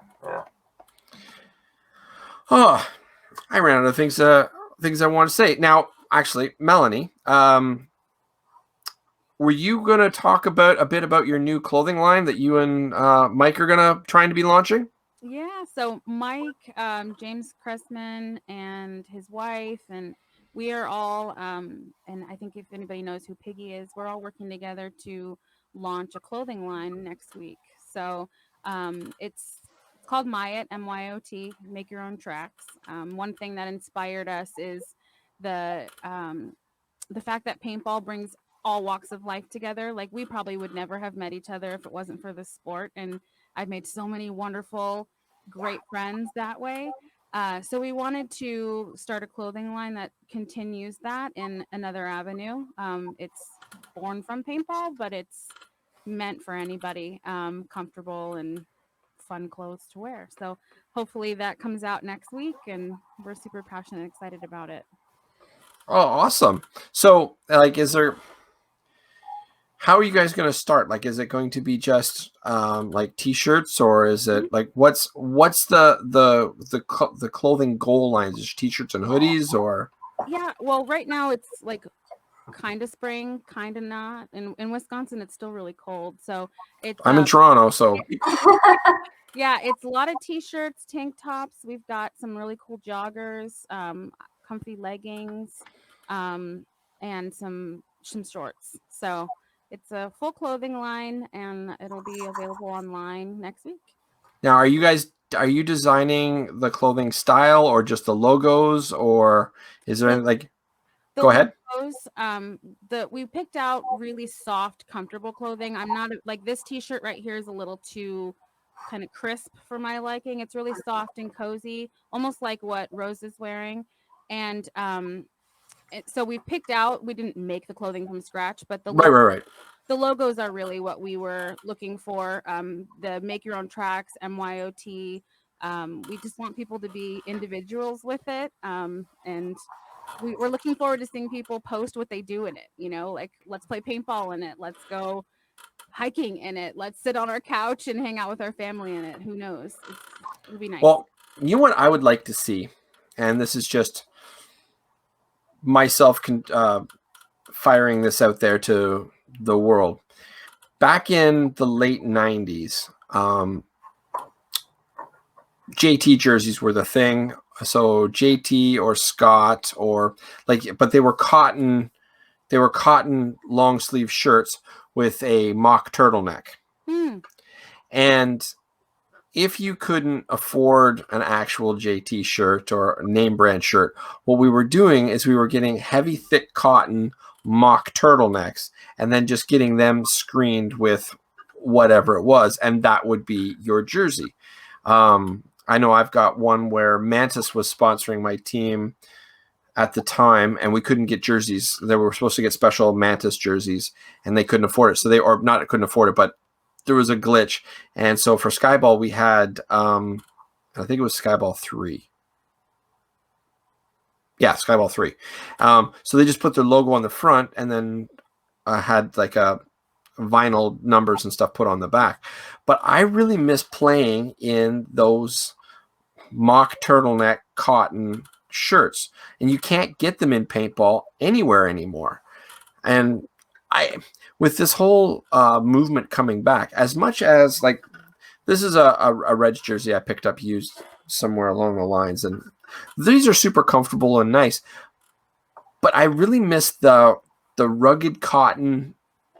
Oh, I ran out of things I want to say. Now, actually, Melanie, were you going to talk a bit about your new clothing line that you and Mike are trying to be launching? Yeah, so Mike, James Cressman, and his wife, and we are all, and I think if anybody knows who Piggy is, we're all working together to launch a clothing line next week. So it's called Myot, MYOT, Make Your Own Tracks. One thing that inspired us is the fact that paintball brings all walks of life together. Like, we probably would never have met each other if it wasn't for the sport, and I've made so many wonderful, great friends that way. So we wanted to start a clothing line that continues that in another avenue. It's born from paintball, but it's meant for anybody, comfortable and fun clothes to wear. So hopefully that comes out next week, and we're super passionate and excited about it. Oh, awesome. So, like, how are you guys going to start? Like, is it going to be just like t-shirts, or is it like what's the clothing goal lines? Is t-shirts and hoodies, or? Yeah, well, right now it's like kind of spring, kind of not. In Wisconsin, it's still really cold, so it's. I'm in Toronto, so. Yeah, it's a lot of t-shirts, tank tops. We've got some really cool joggers, comfy leggings, and some shorts. So it's a full clothing line, and it'll be available online next week. Now, are you designing the clothing style, or just the logos, or is there anything like? Go ahead. Logos, we picked out really soft, comfortable clothing. I'm not like this t-shirt right here is a little too kind of crisp for my liking. It's really soft and cozy, almost like what Rose is wearing. And so we picked out, we didn't make the clothing from scratch, but Right. The logos are really what we were looking for. The Make Your Own Tracks, MYOT. We just want people to be individuals with it. And we're looking forward to seeing people post what they do in it. You know, like, let's play paintball in it. Let's go hiking in it. Let's sit on our couch and hang out with our family in it. Who knows? It'll be nice. Well, you know what I would like to see, and this is just myself firing this out there to the world. Back in the late 90s, JT jerseys were the thing. So JT or Scott or but they were cotton long sleeve shirts with a mock turtleneck. And if you couldn't afford an actual JT shirt or a name brand shirt, what we were doing is we were getting heavy, thick cotton mock turtlenecks and then just getting them screened with whatever it was. And that would be your jersey. I know I've got one where Mantis was sponsoring my team at the time, and we couldn't get jerseys. They were supposed to get special Mantis jerseys, and they couldn't afford it. So couldn't afford it, but there was a glitch. And so for Skyball, we had, I think it was Skyball 3. Yeah, Skyball 3. So they just put their logo on the front and then had like a vinyl numbers and stuff put on the back. But I really miss playing in those mock turtleneck cotton shirts, and you can't get them in paintball anywhere anymore. And with this whole movement coming back, as much as like this is a Reds jersey I picked up used somewhere along the lines, and these are super comfortable and nice. But I really miss the rugged cotton,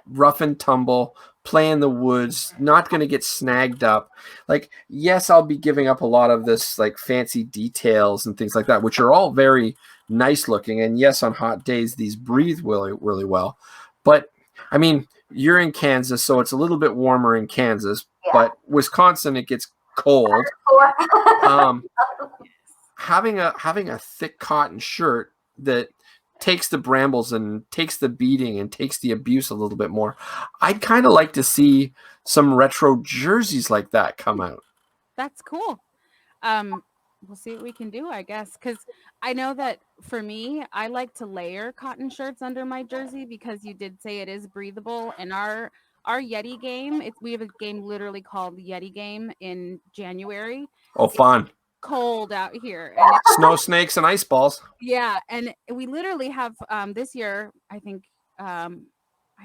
rough and tumble, play in the woods, not going to get snagged up. Like, yes, I'll be giving up a lot of this like fancy details and things like that, which are all very nice looking. And yes, on hot days, these breathe really, really well. But I mean, you're in Kansas, so it's a little bit warmer in Kansas, but Wisconsin, it gets cold. Having a thick cotton shirt that takes the brambles and takes the beating and takes the abuse a little bit more. I'd kind of like to see some retro jerseys like that come out. That's cool. We'll see what we can do, I guess, because I know that for me, I like to layer cotton shirts under my jersey because you did say it is breathable. And our Yeti game, we have a game literally called the Yeti game in January. Oh, fun. Cold out here, and snow snakes and ice balls. Yeah, and we literally have this year, I think I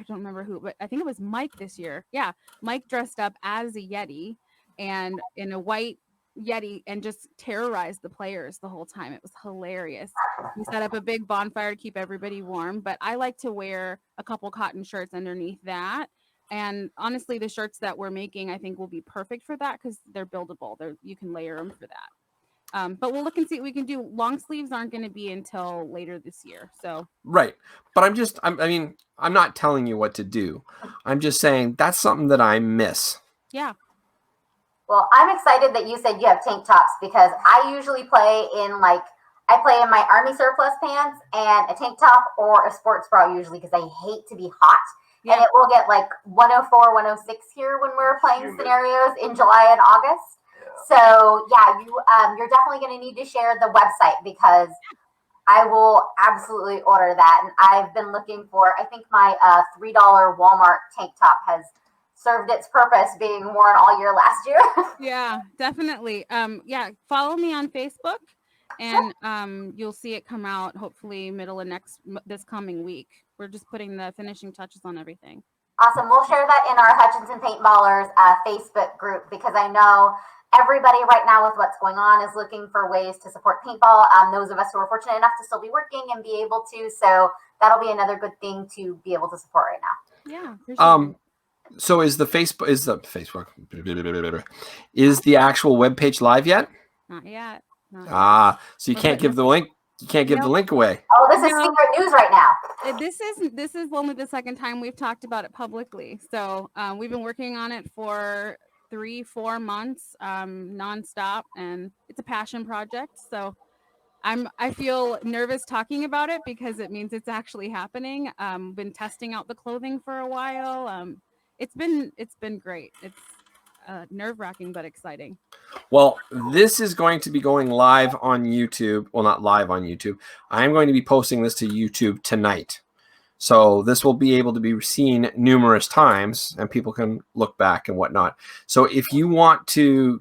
don't remember who, but I think it was Mike this year. Yeah, Mike dressed up as a Yeti and in a white Yeti and just terrorized the players the whole time. It was hilarious. We set up a big bonfire to keep everybody warm, but I like to wear a couple cotton shirts underneath that. And honestly, the shirts that we're making, I think, will be perfect for that because they're buildable. You can layer them for that. But we'll look and see what we can do. Long sleeves aren't going to be until later this year. So right. But I'm not telling you what to do. I'm just saying that's something that I miss. Yeah. Well, I'm excited that you said you have tank tops because I usually play in my army surplus pants and a tank top or a sports bra usually because I hate to be hot. Yeah. And it will get like 104, 106 here when we're playing scenarios in July and August. So yeah, you're definitely going to need to share the website because I will absolutely order that. And I've been looking for, I think my $3 Walmart tank top has served its purpose being worn all year last year. Yeah, definitely. Yeah, follow me on Facebook and you'll see it come out hopefully middle of this coming week. We're just putting the finishing touches on everything. Awesome. We'll share that in our Hutchinson Paintballers Facebook group because I know everybody right now with what's going on is looking for ways to support paintball. Those of us who are fortunate enough to still be working and be able to. So that'll be another good thing to be able to support right now. Yeah. For sure. So is the actual webpage live yet? Not yet. So you can't give the link. You can't give the link away. Oh, this is secret news right now. This is only the second time we've talked about it publicly. So we've been working on it for 3-4 months nonstop, and it's a passion project. So I feel nervous talking about it because it means it's actually happening. Been testing out the clothing for a while. It's been great. It's nerve-wracking but exciting. Well, this is going to be going live on YouTube. Well, not live on YouTube. I'm going to be posting this to YouTube tonight. So this will be able to be seen numerous times and people can look back and whatnot. So if you want to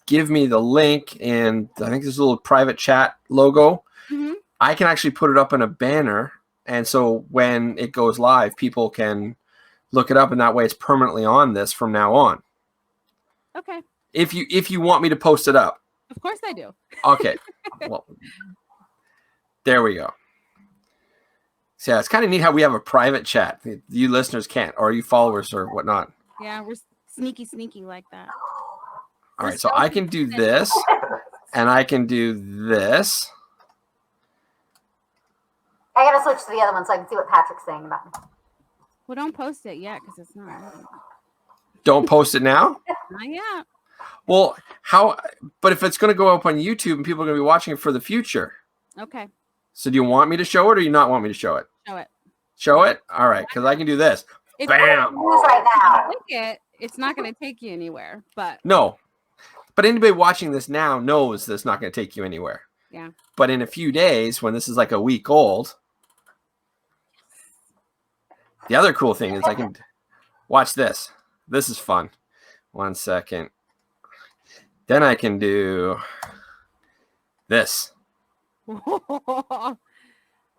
give me the link, and I think there's a little private chat logo, I can actually put it up in a banner. And so when it goes live, people can look it up, and that way it's permanently on this from now on. Okay. If you want me to post it up. Of course I do. Okay. Well, there we go. So yeah, it's kind of neat how we have a private chat. You listeners can't, or you followers or whatnot. Yeah, we're sneaky like that. All right, so I can do this, and I can do this. I gotta switch to the other one so I can see what Patrick's saying about me. Well, don't post it yet because it's not. Don't post it now? Not yet. Well, but if it's going to go up on YouTube and people are going to be watching it for the future. Okay. So do you want me to show it or you not want me to show it? Show it. Show it? All right, because I can do this. Bam! Right now. It's not going to take you anywhere, but... No. But anybody watching this now knows that it's not going to take you anywhere. Yeah. But in a few days, when this is like a week old, the other cool thing is I can watch this. This is fun. 1 second. Then I can do this.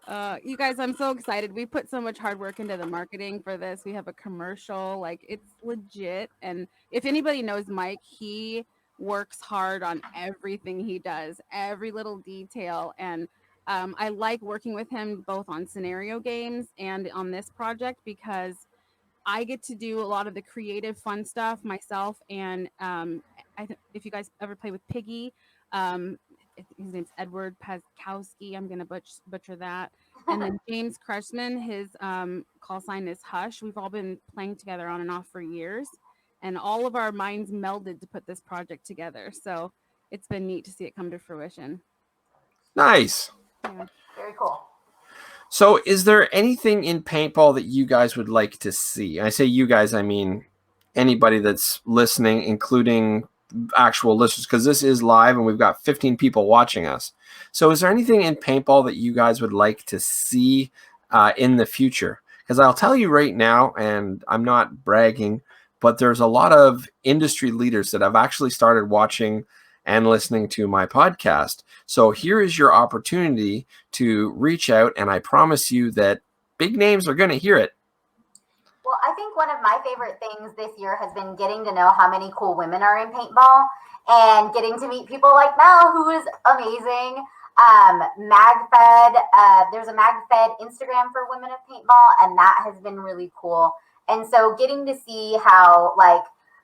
You guys, I'm so excited. We put so much hard work into the marketing for this. We have a commercial, like it's legit. And if anybody knows Mike, he works hard on everything he does, every little detail. And I like working with him both on scenario games and on this project because I get to do a lot of the creative, fun stuff myself. And if you guys ever play with Piggy, his name's Edward Pazkowski. I'm going to butcher that. And then James Crushman, his call sign is Hush. We've all been playing together on and off for years. And all of our minds melded to put this project together. So it's been neat to see it come to fruition. Nice. Yeah. Very cool. So is there anything in paintball that you guys would like to see? And I say you guys, I mean anybody that's listening, including actual listeners, because this is live and we've got 15 people watching us. So is there anything in paintball that you guys would like to see in the future? Because I'll tell you right now, and I'm not bragging, but there's a lot of industry leaders that have actually started watching and listening to my podcast. So here is your opportunity to reach out, and I promise you that big names are going to hear it. Well, I think one of my favorite things this year has been getting to know how many cool women are in paintball and getting to meet people like Mel, who is amazing. MagFed, there's a MagFed Instagram for women of paintball, and that has been really cool. And so getting to see how, like,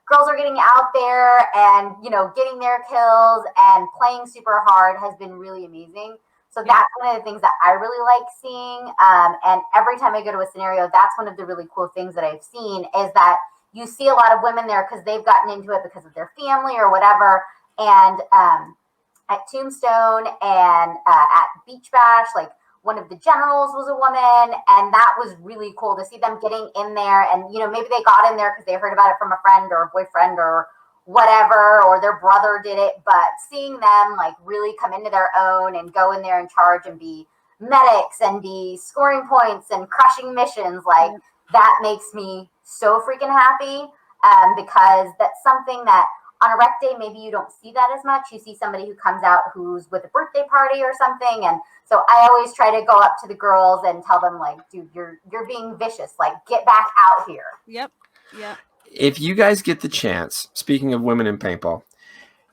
girls are getting out there and, you know, getting their kills and playing super hard has been really amazing. So that's one of the things that I really like seeing. And every time I go to a scenario, that's one of the really cool things that I've seen is that you see a lot of women there because they've gotten into it because of their family or whatever. And at Tombstone and at Beach Bash, like, one of the generals was a woman, and that was really cool to see them getting in there. And, you know, maybe they got in there because they heard about it from a friend or a boyfriend or whatever, or their brother did it. But seeing them, like, really come into their own and go in there and charge and be medics and be scoring points and crushing missions, like, that makes me so freaking happy, because that's something that on a rec day, maybe you don't see that as much. You see somebody who comes out who's with a birthday party or something. And so I always try to go up to the girls and tell them, like, dude, you're being vicious. Like, get back out here. Yep. If you guys get the chance, speaking of women in paintball,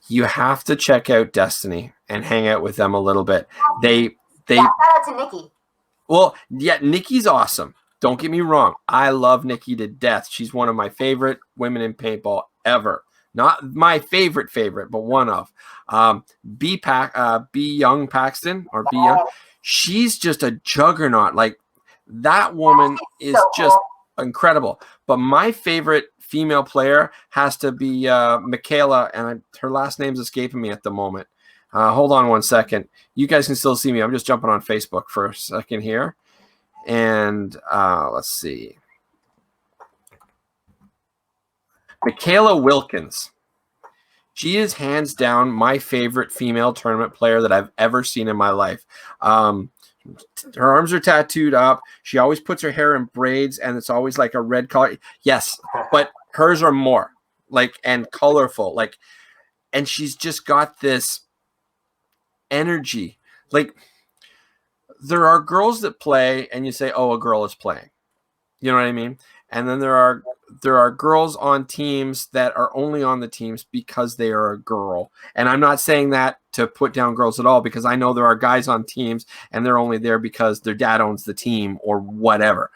you have to check out Destiny and hang out with them a little bit. Shout out to Nikki. Well, yeah, Nikki's awesome. Don't get me wrong. I love Nikki to death. She's one of my favorite women in paintball ever. Not my favorite, but one of. B Young Paxton or B Young. She's just a juggernaut. Like, that woman is so just incredible. But my favorite female player has to be Michaela, and her last name's escaping me at the moment. Hold on one second. You guys can still see me. I'm just jumping on Facebook for a second here. And let's see. Michaela Wilkins. She is hands down my favorite female tournament player that I've ever seen in my life. Her arms are tattooed up. She always puts her hair in braids, and it's always like a red color. Yes, but hers are more like and colorful. Like, and she's just got this energy. Like, there are girls that play, and you say, "Oh, a girl is playing." You know what I mean? And then there are girls on teams that are only on the teams because they are a girl. And I'm not saying that to put down girls at all, because I know there are guys on teams and they're only there because their dad owns the team or whatever.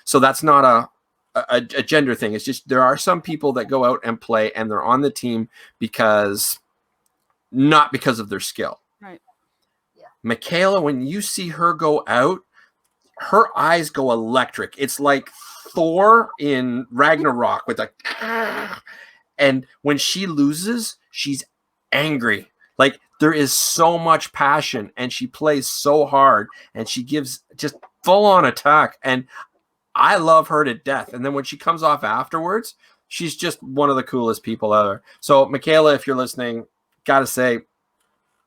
So that's not a gender thing. It's just there are some people that go out and play and they're on the team not because of their skill. Right. Yeah. Michaela, when you see her go out, her eyes go electric. It's like Thor in Ragnarok with and when she loses, she's angry. Like, there is so much passion, and she plays so hard, and she gives just full on attack. And I love her to death. And then when she comes off afterwards, she's just one of the coolest people ever. So Michaela, if you're listening, gotta say,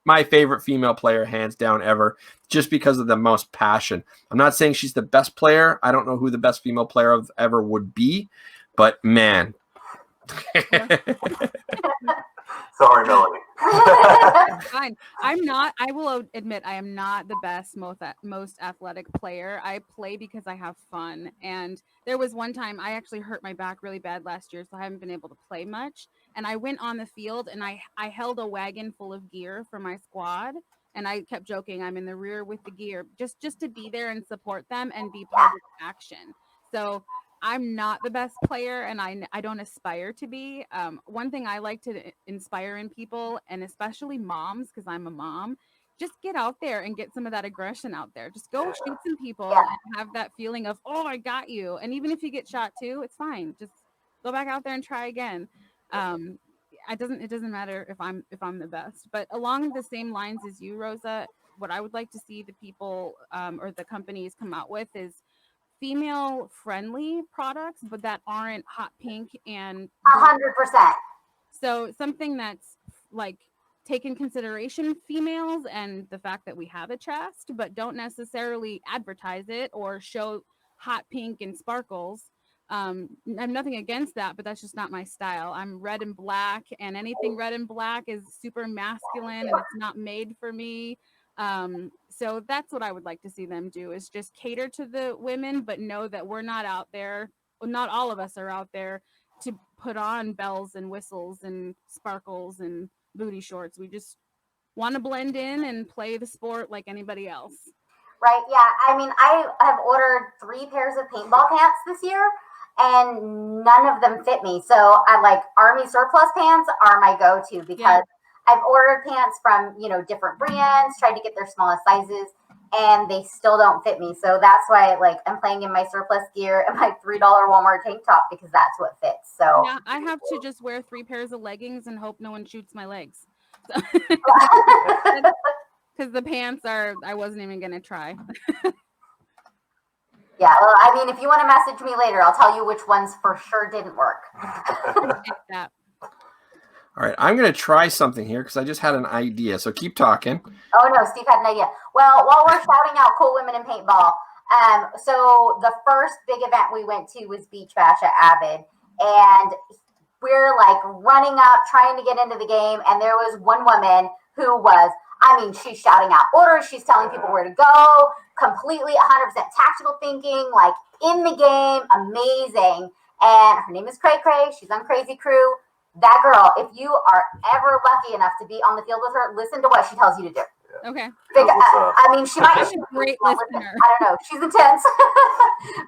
my favorite female player, hands down, ever, just because of the most passion. I'm not saying she's the best player. I don't know who the best female player ever would be, but man. Sorry, Melanie. Fine. I will admit I am not the best, most athletic player. I play because I have fun. And there was one time I actually hurt my back really bad last year, so I haven't been able to play much. And I went on the field and I held a wagon full of gear for my squad. And I kept joking, I'm in the rear with the gear, just to be there and support them and be part of the action. So I'm not the best player, and I don't aspire to be. One thing I like to inspire in people, and especially moms, because I'm a mom, just get out there and get some of that aggression out there. Just go shoot some people and have that feeling of, oh, I got you. And even if you get shot too, it's fine. Just go back out there and try again. It doesn't matter if I'm the best. But along the same lines as you, Rosa, what I would like to see the people or the companies come out with is female friendly products, but that aren't hot pink and 100%. So something that's like take in consideration females and the fact that we have a chest, but don't necessarily advertise it or show hot pink and sparkles. I have nothing against that, but that's just not my style. I'm red and black, and anything red and black is super masculine and it's not made for me. So that's what I would like to see them do, is just cater to the women, but know that we're not out there. Well, not all of us are out there to put on bells and whistles and sparkles and booty shorts. We just want to blend in and play the sport like anybody else. Right. Yeah. I mean, I have ordered 3 pairs of paintball pants this year, and none of them fit me. So I like army surplus pants are my go-to because I've ordered pants from, different brands, tried to get their smallest sizes, and they still don't fit me. So that's why I'm playing in my surplus gear and my $3 Walmart tank top because that's what fits. So yeah, I have to just wear 3 pairs of leggings and hope no one shoots my legs. So, because the pants I wasn't even going to try. Yeah, well, I mean, if you want to message me later, I'll tell you which ones for sure didn't work. That. All right, I'm going to try something here because I just had an idea. So keep talking. Oh, no, Steve had an idea. Well, while we're shouting out cool women in paintball, so the first big event we went to was Beach Bash at Avid. And we're running up, trying to get into the game. And there was one woman who was, she's shouting out orders. She's telling people where to go, completely 100% tactical thinking, in the game, amazing. And her name is Cray Cray. She's on Crazy Crew. That girl, if you are ever lucky enough to be on the field with her, listen to what she tells you to do. Okay. She might be a great listener. I don't know. She's intense,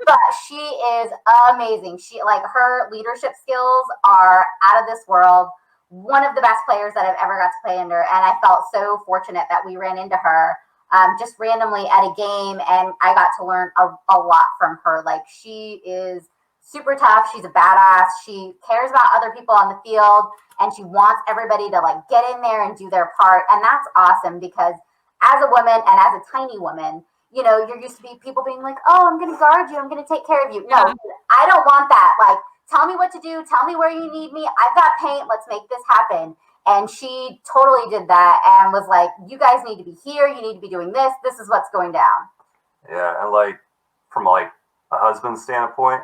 but she is amazing. She her leadership skills are out of this world. One of the best players that I've ever got to play under, and I felt so fortunate that we ran into her just randomly at a game, and I got to learn a lot from her. She is super tough. She's a badass. She cares about other people on the field, and she wants everybody to get in there and do their part. And that's awesome because as a woman and as a tiny woman, you're used to be people being like, oh, I'm going to guard you. I'm going to take care of you. No, I don't want that. Tell me what to do. Tell me where you need me. I've got paint. Let's make this happen. And she totally did that and was like, you guys need to be here. You need to be doing this. This is what's going down. Yeah. And from a husband's standpoint,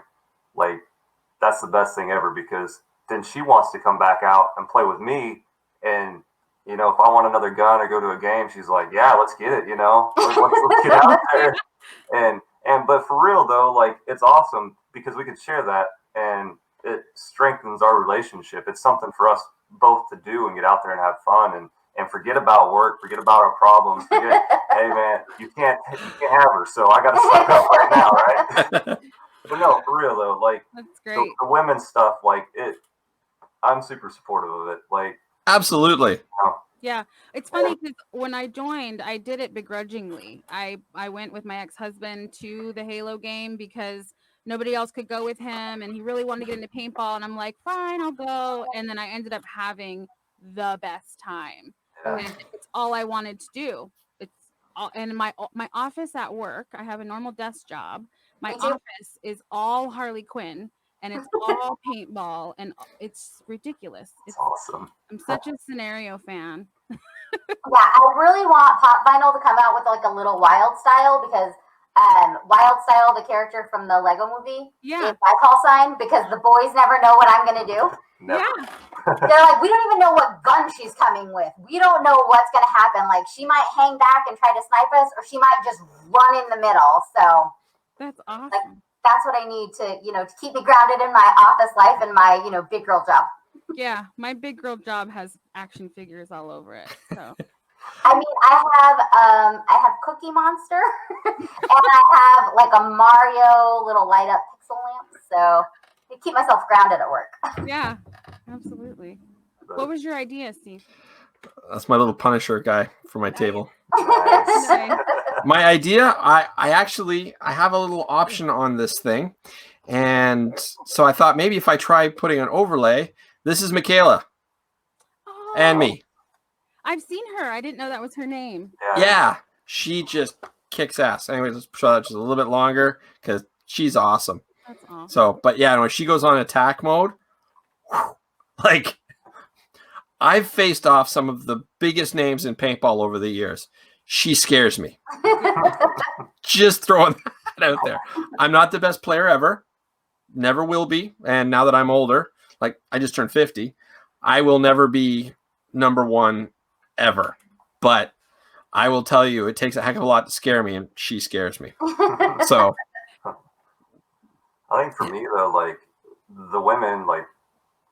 that's the best thing ever because then she wants to come back out and play with me. And, if I want another gun or go to a game, she's like, yeah, let's get it, let's get out there. But for real though, it's awesome because we could share that and it strengthens our relationship. It's something for us both to do and get out there and have fun and forget about work, forget about our problems, forget, hey man, you can't have her. So I got to suck up right now. Right. But no, for real though, that's great. The women's stuff, I'm super supportive of it. Absolutely. Yeah, it's funny because when I joined, I did it begrudgingly. I went with my ex-husband to the Halo game because nobody else could go with him, and he really wanted to get into paintball. And I'm like, fine, I'll go. And then I ended up having the best time, and it's all I wanted to do. It's all, and my office at work. I have a normal desk job. My office is all Harley Quinn, and it's all paintball, and it's ridiculous. It's awesome. I'm such a scenario fan. Yeah, I really want Pop Vinyl to come out with a little wild style because Wild Style, the character from the Lego movie. Yeah. Is my call sign because the boys never know what I'm going to do. Never. Yeah. They're like, we don't even know what gun she's coming with. We don't know what's going to happen. Like, she might hang back and try to snipe us, or she might just run in the middle. So That's awesome. like, that's what I need to, to keep me grounded in my office life and my, big girl job. Yeah, my big girl job has action figures all over it. So I mean, I have Cookie Monster, and I have like a Mario little light up pixel lamp. So I keep myself grounded at work. yeah, absolutely. What was your idea, Steve? That's my little Punisher guy for my table. Nice. My idea, I have a little option on this thing. And so I thought maybe if I try putting an overlay, this is Michaela and me. I've seen her. I didn't know that was her name. Yeah, she just kicks ass. Anyways, let's show that just a little bit longer because she's awesome. That's awesome. So, but yeah, when she goes on attack mode, like I've faced off some of the biggest names in paintball over the years. She scares me. Just throwing that out there. I'm not the best player ever. Never will be. And now that I'm older, like I just turned 50, I will never be number one ever. But I will tell you, it takes a heck of a lot to scare me, and she scares me. So I think for me though, like the women, like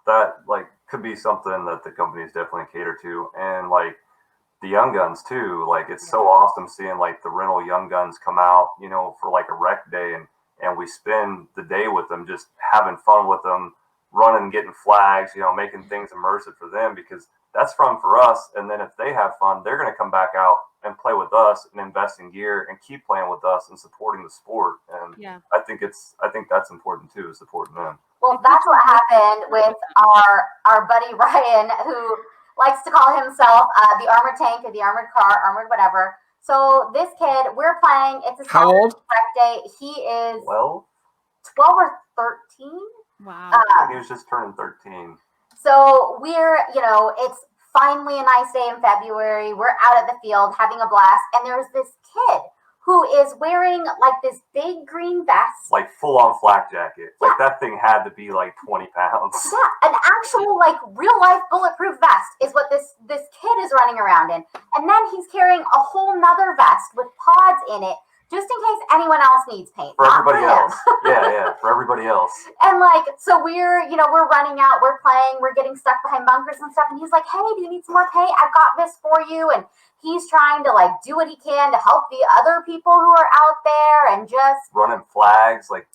that, like could be something that the companies definitely cater to, and like the young guns too. Like it's so awesome seeing like the rental young guns come out, for like a rec day, and we spend the day with them, just having fun with them, running, getting flags, making things immersive for them, because that's fun for us. And then if they have fun, they're going to come back out and play with us and invest in gear and keep playing with us and supporting the sport. And I think that's important too, is supporting them. Well, that's what happened with our buddy Ryan, who likes to call himself the armored tank or the armored car, armored whatever. So this kid, we're playing. It's a how old? Rec day. He is 12 or 13. Wow. He was just turning 13. So we're, it's finally a nice day in February. We're out at the field having a blast, and there's this kid who is wearing like this big green vest, like full on flak jacket. Like that thing had to be like 20 pounds. Yeah, an actual like real life bulletproof vest is what this kid is running around in. And then he's carrying a whole nother vest with pods in it, just in case anyone else needs paint. For everybody else. Yeah, for everybody else. And like, so we're running out, we're playing, we're getting stuck behind bunkers and stuff. And he's like, hey, do you need some more paint? I've got this for you. And he's trying to like do what he can to help the other people who are out there and just running flags. Like,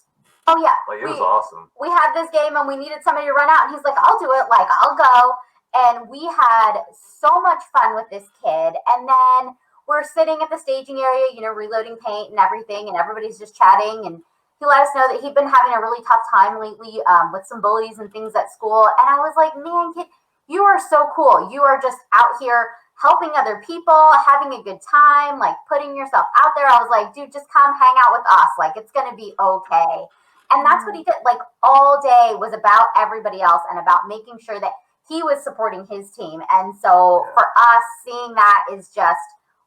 oh yeah. Like it was awesome. We had this game and we needed somebody to run out. And he's like, I'll do it. Like, I'll go. And we had so much fun with this kid. And then we're sitting at the staging area, reloading paint and everything, and everybody's just chatting. And he let us know that he'd been having a really tough time lately with some bullies and things at school. And I was like, man, kid, you are so cool. You are just out here helping other people, having a good time, like putting yourself out there. I was like, dude, just come hang out with us. Like, it's going to be okay. And that's what he did. Like, all day was about everybody else and about making sure that he was supporting his team. And so for us, seeing that is just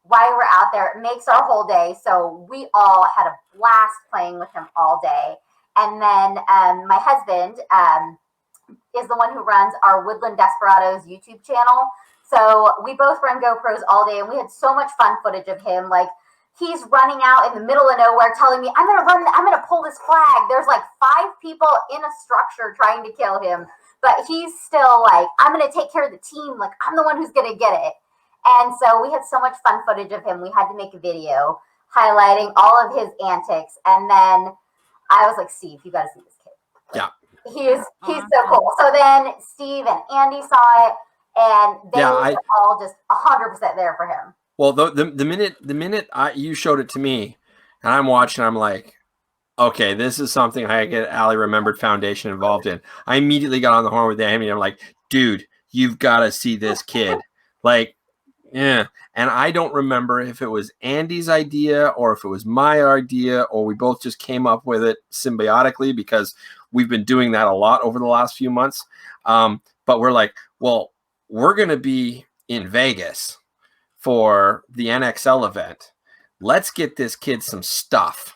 why we're out there. It makes our whole day. So we all had a blast playing with him all day. And then my husband is the one who runs our Woodland Desperadoes YouTube channel. So we both run GoPros all day, and we had so much fun footage of him. Like, he's running out in the middle of nowhere telling me, I'm going to pull this flag. There's like 5 people in a structure trying to kill him. But he's still like, I'm going to take care of the team. Like, I'm the one who's going to get it. And so we had so much fun footage of him. We had to make a video highlighting all of his antics. And then I was like, Steve, you got to see this kid. Yeah. He's so cool. So then Steve and Andy saw it, and they were all just 100% there for him. Well, the minute you showed it to me, and I'm watching, I'm like, okay, this is something I get Allie Remembered Foundation involved in. I immediately got on the horn with Andy. I'm like, dude, you've got to see this kid. Like, yeah. And I don't remember if it was Andy's idea or if it was my idea or we both just came up with it symbiotically, because we've been doing that a lot over the last few months. But we're like, well, we're going to be in Vegas for the NXL event. Let's get this kid some stuff.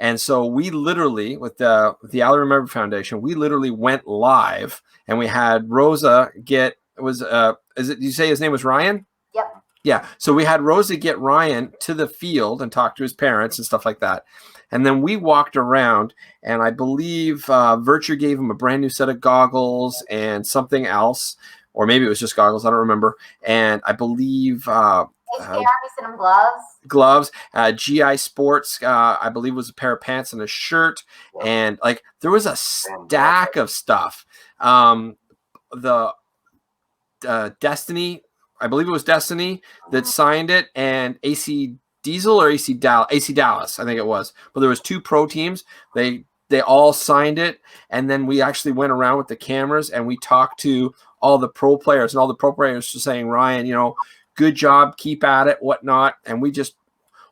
And so we literally, with the Allie Remember Foundation, we literally went live, and we had Rosa get, you say his name was Ryan? Yep. Yeah. So we had Rosa get Ryan to the field and talk to his parents and stuff like that. And then we walked around, and I believe Virtue gave him a brand new set of goggles and something else, or maybe it was just goggles. I don't remember. And I believe HKR sent him gloves. Gloves. GI Sports, I believe, was a pair of pants and a shirt. And like there was a stack of stuff. The Destiny, I believe it was Destiny that signed it, and AC Diesel or AC Dallas, I think it was. But there was 2 pro teams. They all signed it, and then we actually went around with the cameras and we talked to all the pro players, and all the pro players were saying, Ryan, you know, good job, keep at it, whatnot. And we just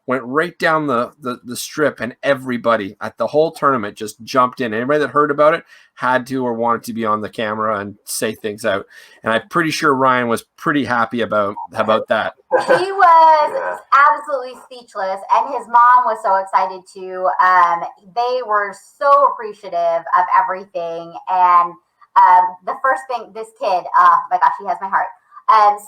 went right down the strip, and everybody at the whole tournament just jumped in. Anybody that heard about it had to or wanted to be on the camera and say things out. And I'm pretty sure Ryan was pretty happy about that. He was absolutely speechless, and his mom was so excited too. They were so appreciative of everything. And the first thing, this kid, oh my gosh, he has my heart.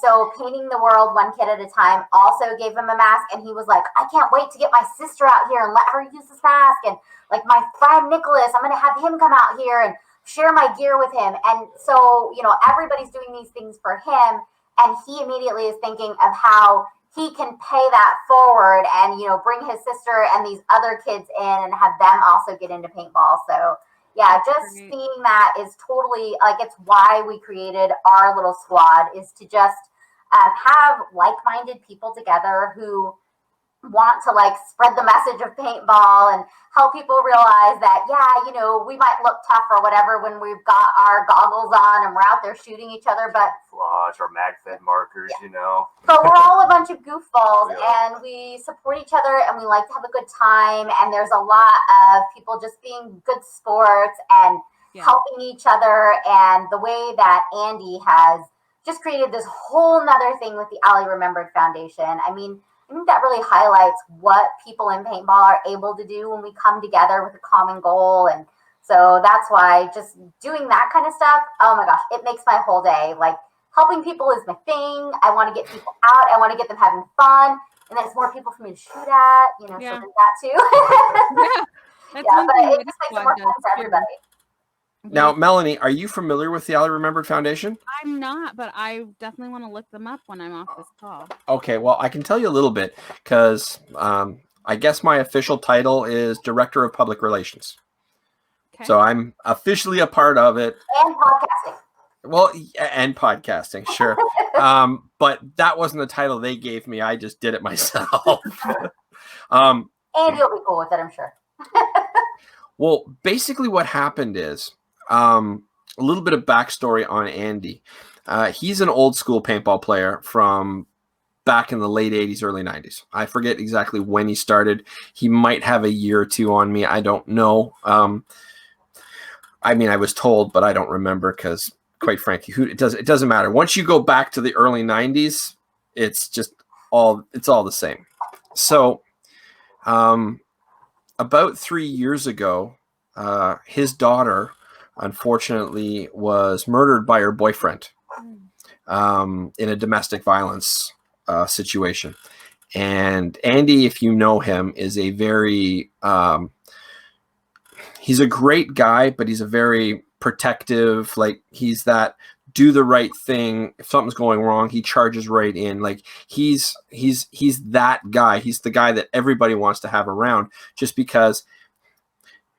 So painting the world one kid at a time also gave him a mask, and he was like, I can't wait to get my sister out here and let her use this mask. And like my friend Nicholas, I'm going to have him come out here and share my gear with him. And so, you know, everybody's doing these things for him, and he immediately is thinking of how he can pay that forward and, you know, bring his sister and these other kids in and have them also get into paintball. So yeah, just seeing that is totally, like, it's why we created our little squad, is to just have like-minded people together who want to like spread the message of paintball and help people realize that, yeah, you know, we might look tough or whatever when we've got our goggles on and we're out there shooting each other, but flash or mag-fed markers, you know. But we're all a bunch of goofballs, and we support each other, and we like to have a good time. And there's a lot of people just being good sports and helping each other. And the way that Andy has just created this whole nother thing with the Allie Remembered Foundation. I mean, I think that really highlights what people in paintball are able to do when we come together with a common goal. And so that's why just doing that kind of stuff, oh my gosh, it makes my whole day. Like, helping people is my thing. I want to get people out. I want to get them having fun. And there's more people for me to shoot at, you know, so there's that too. That's one but thing it just makes it more fun for everybody. Now, Melanie, are you familiar with the Allie Remembered Foundation? I'm not, but I definitely want to look them up when I'm off this call. Okay, well, I can tell you a little bit, because I guess my official title is Director of Public Relations. Okay. So I'm officially a part of it. And podcasting. Well, and podcasting, sure. But that wasn't the title they gave me. I just did it myself. And you'll be cool with it, I'm sure. Well, basically what happened is, a little bit of backstory on Andy. He's an old school paintball player from back in the late 80s, early 90s. I forget exactly when he started. He might have a year or two on me. I don't know. I mean, I was told, but I don't remember, because quite frankly, it doesn't matter. Once you go back to the early 90s, it's just all the same. So about 3 years ago, his daughter, unfortunately, was murdered by her boyfriend in a domestic violence situation. And Andy, if you know him, is a very he's a great guy, but he's a very protective, like, he's that do the right thing. If something's going wrong, he charges right in. Like, he's that guy. He's the guy that everybody wants to have around, just because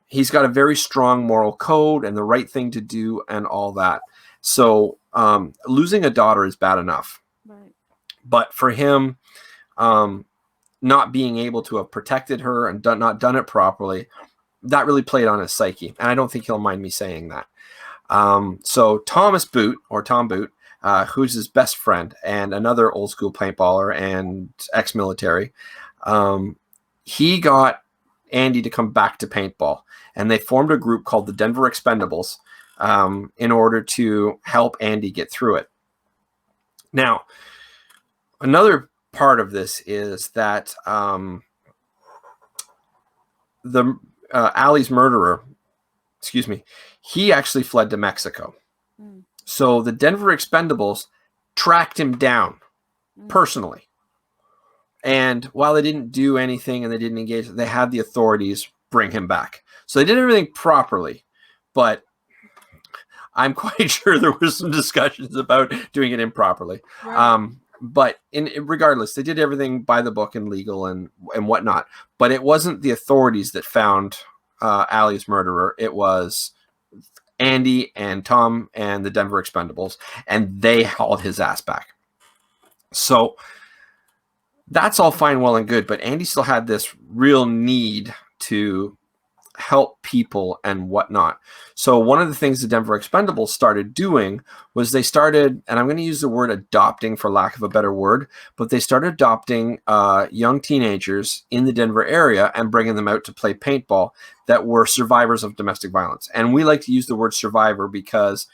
he's got a very strong moral code and the right thing to do and all that. So losing a daughter is bad enough. Right. But for him, not being able to have protected her and not done it properly, that really played on his psyche. And I don't think he'll mind me saying that. So Thomas Boot, or Tom Boot, who's his best friend and another old school paintballer and ex-military, he got Andy to come back to paintball, and they formed a group called the Denver Expendables in order to help Andy get through it. Now, another part of this is that the Allie's murderer, he actually fled to Mexico. So the Denver Expendables tracked him down personally. And while they didn't do anything and they didn't engage, they had the authorities bring him back. So they did everything properly, but I'm quite sure there were some discussions about doing it improperly. Right. But regardless, they did everything by the book and legal and whatnot. But it wasn't the authorities that found Allie's murderer. It was Andy and Tom and the Denver Expendables, and they hauled his ass back. So that's all fine, well, and good. But Andy still had this real need to help people and whatnot. So one of the things the Denver Expendables started doing was they started, and I'm going to use the word adopting for lack of a better word, but they started adopting young teenagers in the Denver area and bringing them out to play paintball that were survivors of domestic violence. And we like to use the word survivor because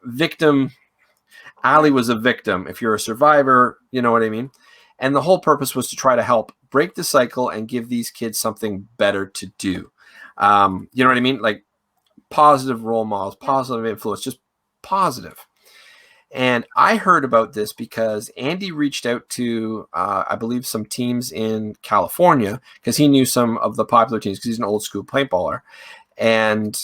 victim, Allie was a victim. If you're a survivor, you know what I mean? And the whole purpose was to try to help break the cycle and give these kids something better to do. You know what I mean? Like positive role models, positive influence, just positive. And I heard about this because Andy reached out to, I believe, some teams in California because he knew some of the popular teams because he's an old school paintballer. And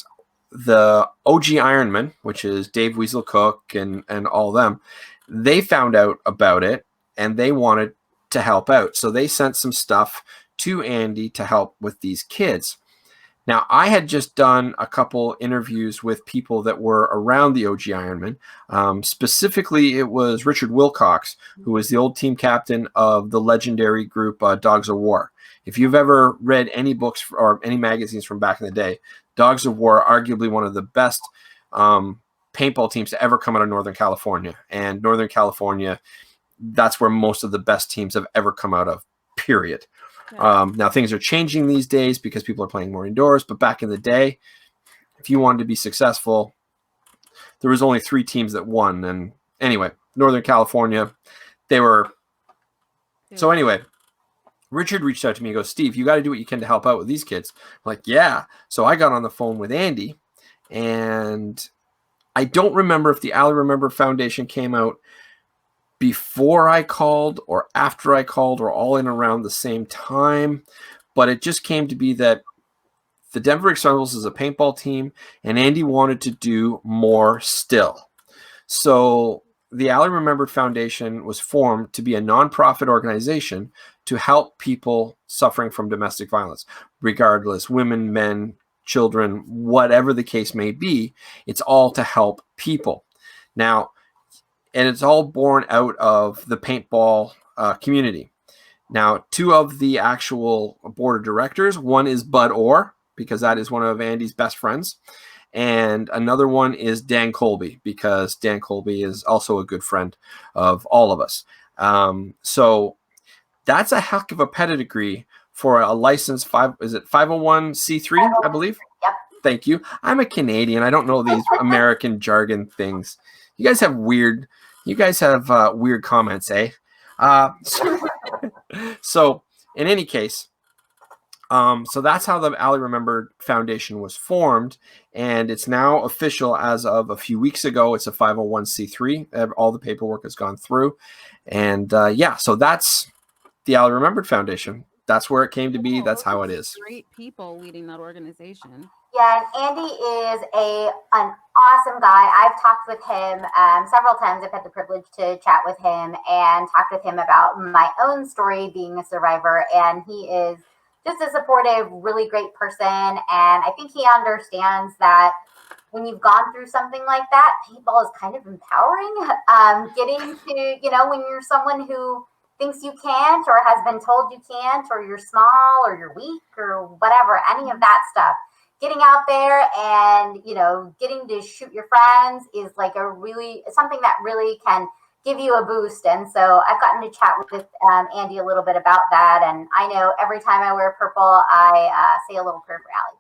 the OG Ironman, which is Dave Weasel Cook and all them, they found out about it and they wanted to help out. So they sent some stuff to Andy to help with these kids. Now, I had just done a couple interviews with people that were around the OG Ironman. Specifically, it was Richard Wilcox, who was the old team captain of the legendary group Dogs of War. If you've ever read any books or any magazines from back in the day, Dogs of War are arguably one of the best paintball teams to ever come out of Northern California. And Northern California, that's where most of the best teams have ever come out of, period. Now things are changing these days because people are playing more indoors, but back in the day, if you wanted to be successful, there was only 3 teams that won. And anyway, Northern California, they were. So anyway, Richard reached out to me and goes, Steve, you got to do what you can to help out with these kids. I'm like, yeah. So I got on the phone with Andy, and I don't remember if the Allie Remember Foundation came out before I called or after I called or all in around the same time. But it just came to be that the Denver Expendables is a paintball team and Andy wanted to do more still. So the Allie Remembered Foundation was formed to be a nonprofit organization to help people suffering from domestic violence, regardless, women, men, children, whatever the case may be. It's all to help people. Now, and it's all born out of the paintball community. Now, 2 of the actual board of directors, one is Bud Orr, because that is one of Andy's best friends. And another one is Dan Colby, because Dan Colby is also a good friend of all of us. So that's a heck of a pedigree for a licensed 501c3, I believe? Yep. Thank you. I'm a Canadian. I don't know these American jargon things. You guys have weird comments, eh? So in any case, so that's how the Allie Remembered Foundation was formed, and it's now official as of a few weeks ago. It's a 501c3. All the paperwork has gone through, and so that's the Allie Remembered Foundation. That's where it came to be. That's how it is. Great people leading that organization. Yeah, and Andy is an awesome guy. I've talked with him several times. I've had the privilege to chat with him and talk with him about my own story being a survivor. And he is just a supportive, really great person. And I think he understands that when you've gone through something like that, paintball is kind of empowering. Getting to, when you're someone who thinks you can't or has been told you can't, or you're small or you're weak or whatever, any of that stuff. Getting out there and, getting to shoot your friends is like something that really can give you a boost. And so I've gotten to chat with Andy a little bit about that. And I know every time I wear purple, I say a little prayer for Allie.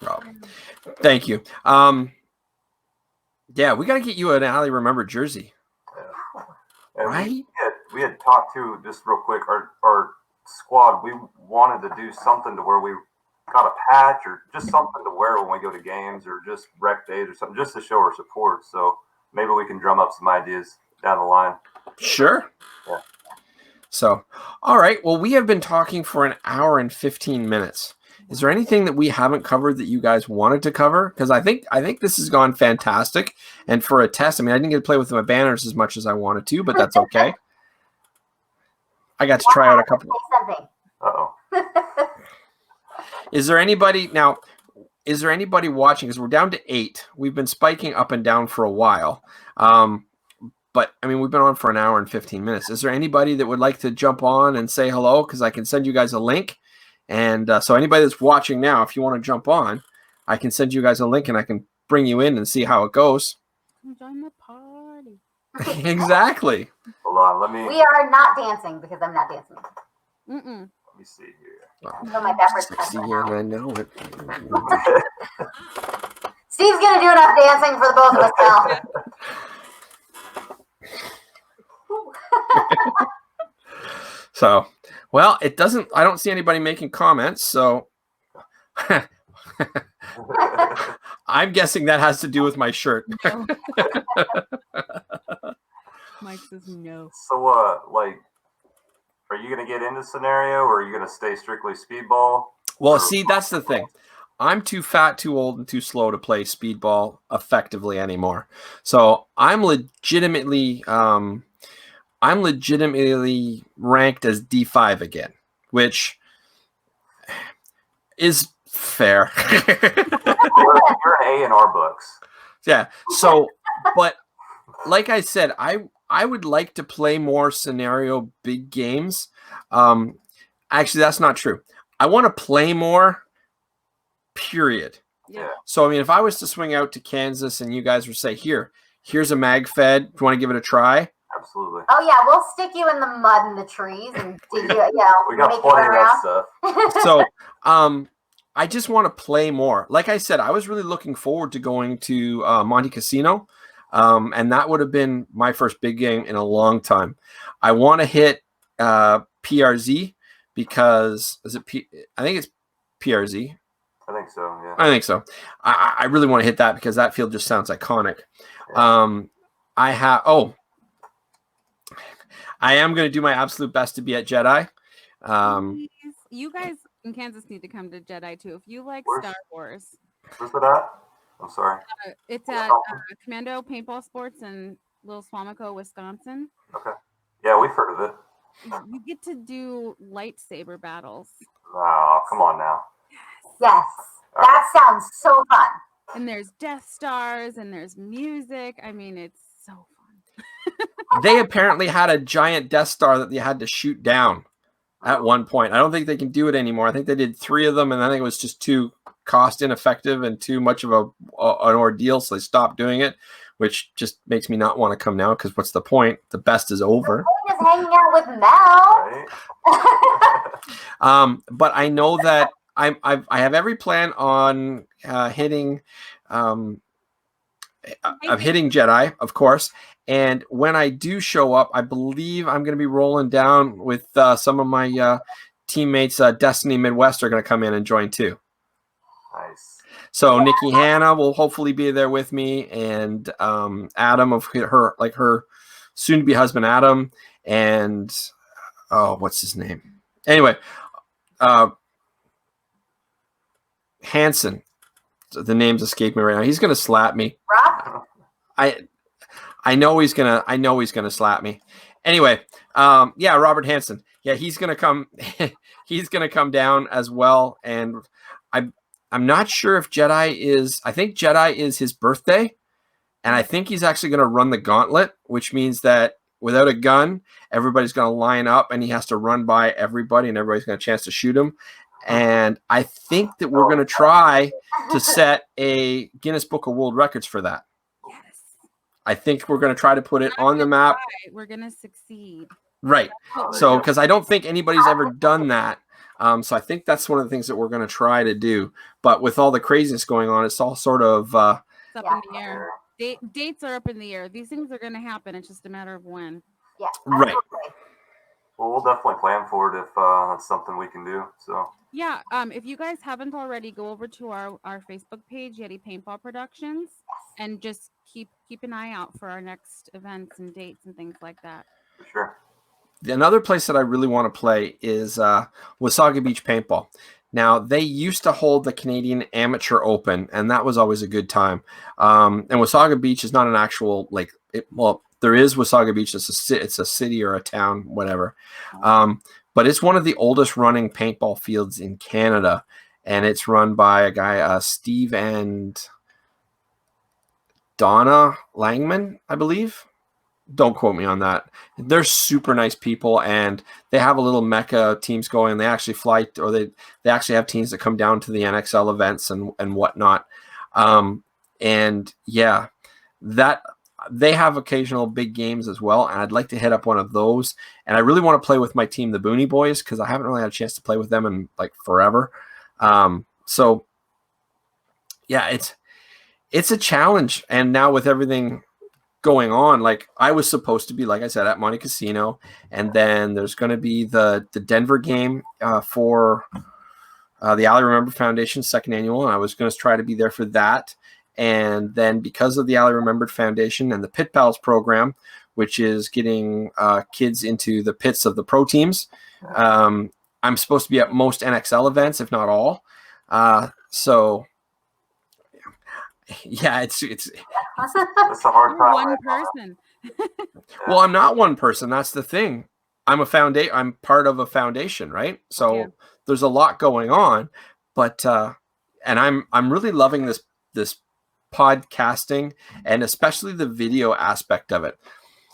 Oh, thank you. Yeah, we got to get you an Allie Remembered jersey. Yeah. Right? We had talked to, just real quick, our squad, we wanted to do something to where we got a patch or just something to wear when we go to games or just rec days or something, just to show our support. So maybe we can drum up some ideas down the line. Sure. Yeah. So, all right. Well, we have been talking for an hour and 15 minutes. Is there anything that we haven't covered that you guys wanted to cover? Because I think this has gone fantastic. And for a test, I mean, I didn't get to play with my banners as much as I wanted to, but that's okay. I got to try out a couple. Uh-oh. Is there anybody watching? Because we're down to 8. We've been spiking up and down for a while. But I mean, we've been on for an hour and 15 minutes. Is there anybody that would like to jump on and say hello? Because I can send you guys a link. And so anybody that's watching now, if you want to jump on, I can send you guys a link and I can bring you in and see how it goes. Join the party. Exactly. Hold on, We are not dancing because I'm not dancing. Mm-mm. Let me see here. So my Beverage Sexy, yeah, I know it. Steve's gonna do enough dancing for the both of us now. So, well, it doesn't. I don't see anybody making comments. So, I'm guessing that has to do with my shirt. No. Mike says no. So, are you going to get into scenario or are you going to stay strictly speedball? Well, see, that's the thing. I'm too fat, too old, and too slow to play speedball effectively anymore. So I'm legitimately ranked as D5 again, which is fair. You're an A in our books. Yeah. So, but like I said, I would like to play more scenario big games. Actually, that's not true. I want to play more, period. Yeah. So, I mean, if I was to swing out to Kansas and you guys would say, here's a mag fed, do you want to give it a try? Absolutely. Oh yeah, we'll stick you in the mud and the trees and dig you. We got plenty of that stuff. So, I just want to play more. Like I said, I was really looking forward to going to Monte Casino, and that would have been my first big game in a long time. I want to hit PRZ because I think it's PRZ. I think so. Yeah. I think so. I really want to hit that because that field just sounds iconic. Yeah. I am going to do my absolute best to be at Jedi. You guys in Kansas need to come to Jedi too. If you like Star Wars. Where's it at? I'm sorry. It's at Commando Paintball Sports in Little Swamico, Wisconsin. Okay. Yeah, we've heard of it. You get to do lightsaber battles. Oh, come on now. Yes. That sounds so fun. And there's Death Stars and there's music. I mean, it's so fun. They apparently had a giant Death Star that they had to shoot down at one point. I don't think they can do it anymore. I think they did 3 of them, and I think it was just too cost ineffective and too much of an ordeal, so they stopped doing it, which just makes me not want to come now because what's the point? The best is over. The point is hanging out with Mel. Right? But I know that I have every plan on hitting Jedi, of course. And when I do show up, I believe I'm going to be rolling down with some of my teammates. Destiny Midwest are going to come in and join too. Nice. So Nikki Hanna will hopefully be there with me, and Adam of her soon-to-be husband Adam, and what's his name? Anyway, Hanson. The names escape me right now. He's going to slap me. Rob? I know he's gonna slap me. Anyway, Robert Hansen. Yeah, he's gonna come. He's gonna come down as well. And I'm not sure if Jedi is. I think Jedi is his birthday, and I think he's actually gonna run the gauntlet, which means that without a gun, everybody's gonna line up, and he has to run by everybody, and everybody's gonna have a chance to shoot him. And I think that we're gonna try to set a Guinness Book of World Records for that. I think we're going to try to put it on the map. We're going to succeed. Right. So, because I don't think anybody's ever done that. So I think that's one of the things that we're going to try to do. But with all the craziness going on, it's all sort of... it's up in the air. Dates are up in the air. These things are going to happen. It's just a matter of when. Yeah. Right. Well, we'll definitely plan for it if that's something we can do. So Yeah, if you guys haven't already, go over to our Facebook page, Yeti Paintball Productions, and just keep an eye out for our next events and dates and things like that. for sure. Another place that I really want to play is Wasaga Beach Paintball. Now, they used to hold the Canadian Amateur Open, and that was always a good time. And Wasaga Beach is not an actual, like, there is Wasaga Beach. It's a city or a town, whatever. But it's one of the oldest running paintball fields in Canada, and it's run by a guy, Steve and Donna Langman, I believe. Don't quote me on that. They're super nice people, and they have a little mecca teams going. They actually fly, or they actually have teams that come down to the NXL events and whatnot. And yeah, that they have occasional big games as well, and I'd like to hit up one of those. And I really want to play with my team, the Booney Boys, because I haven't really had a chance to play with them in like forever. So yeah, it's a challenge, and now with everything going on, like I was supposed to be, like I said, at Monte Casino, and then there's going to be the Denver game for the Ali Remember Foundation's second annual, and I was going to try to be there for that. And then because of the Ali Remembered Foundation and the Pit Pals program, which is getting kids into the pits of the pro teams, I'm supposed to be at most NXL events, if not all. So yeah, it's It's a hard time. One person. Well, I'm not one person. That's the thing. I'm part of a foundation, right? So there's a lot going on, but and I'm really loving this podcasting, and especially the video aspect of it.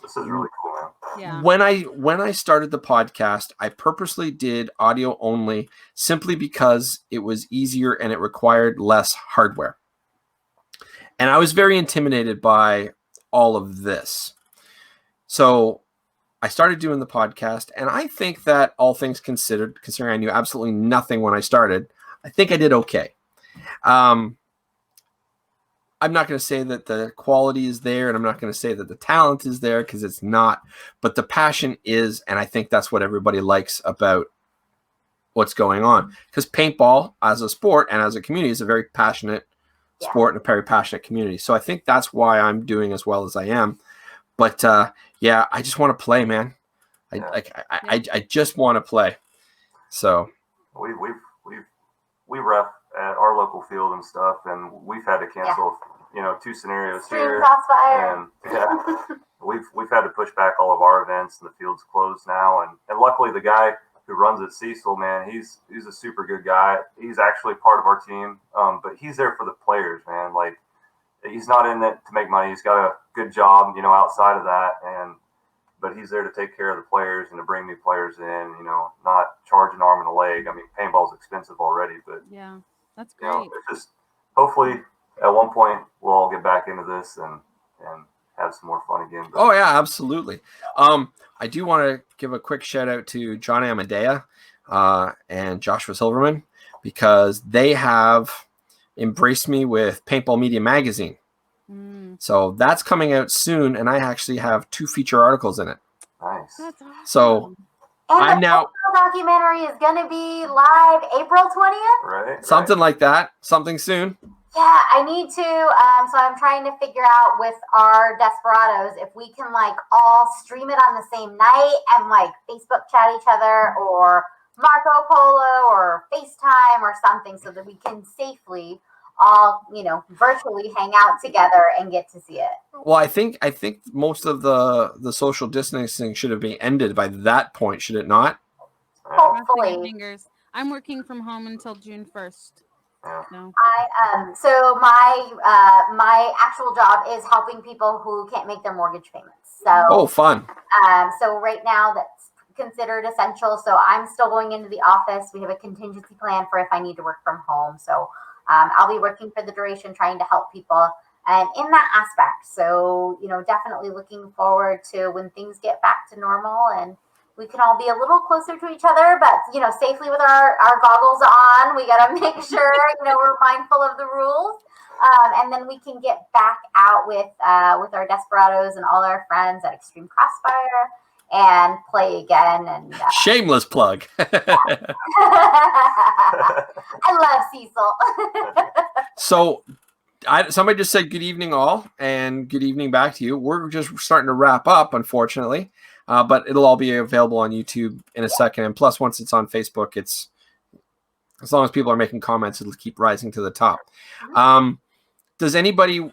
This is really cool, man. Yeah. When I started the podcast, I purposely did audio only, simply because it was easier and it required less hardware. And I was very intimidated by all of this. So I started doing the podcast, and I think that all things considered, considering I knew absolutely nothing when I started, I think I did okay. I'm not going to say that the quality is there, and I'm not going to say that the talent is there, because it's not. But the passion is, and I think that's what everybody likes about what's going on. Because paintball, as a sport and as a community, is a very passionate sport and a very passionate community. So I think that's why I'm doing as well as I am. But yeah, I just want to play, man. I just want to play. So we ref at our local field and stuff, and we've had to cancel 2 scenarios here. Crossfire. And we've had to push back all of our events, and the field's closed now. And luckily, the guy who runs at Cecil, man, he's a super good guy. He's actually part of our team, but he's there for the players, man. Like, he's not in it to make money. He's got a good job, outside of that, but he's there to take care of the players and to bring new players in. Not charge an arm and a leg. I mean, paintball's expensive already, but yeah, that's great. It's just hopefully at one point we'll all get back into this and have some more fun again. But, oh yeah, absolutely. I do want to give a quick shout out to John Amadea and Joshua Silverman, because they have embraced me with Paintball Media Magazine. So that's coming out soon, and I actually have 2 feature articles in it. Nice. That's awesome. So and I'm the now documentary is going to be live April 20th. Right. something like that, something soon. Yeah, I need to. So I'm trying to figure out with our Desperadoes if we can all stream it on the same night and Facebook chat each other, or Marco Polo or FaceTime or something, so that we can safely all virtually hang out together and get to see it. Well, I think most of the social distancing should have been ended by that point, should it not? Hopefully. Fingers. I'm working from home until June 1st. No. So my actual job is helping people who can't make their mortgage payments. So fun. So right now that's considered essential. So I'm still going into the office. We have a contingency plan for if I need to work from home. So I'll be working for the duration, trying to help people and in that aspect. So definitely looking forward to when things get back to normal and we can all be a little closer to each other, but safely with our goggles on. We got to make sure we're mindful of the rules, and then we can get back out with our Desperados and all our friends at Extreme Crossfire, and play again. And shameless plug. I love Cecil. So somebody just said good evening all, and good evening back to you. We're just starting to wrap up, unfortunately, but it'll all be available on YouTube in a second. And plus, once it's on Facebook, it's as long as people are making comments, it'll keep rising to the top. Does anybody,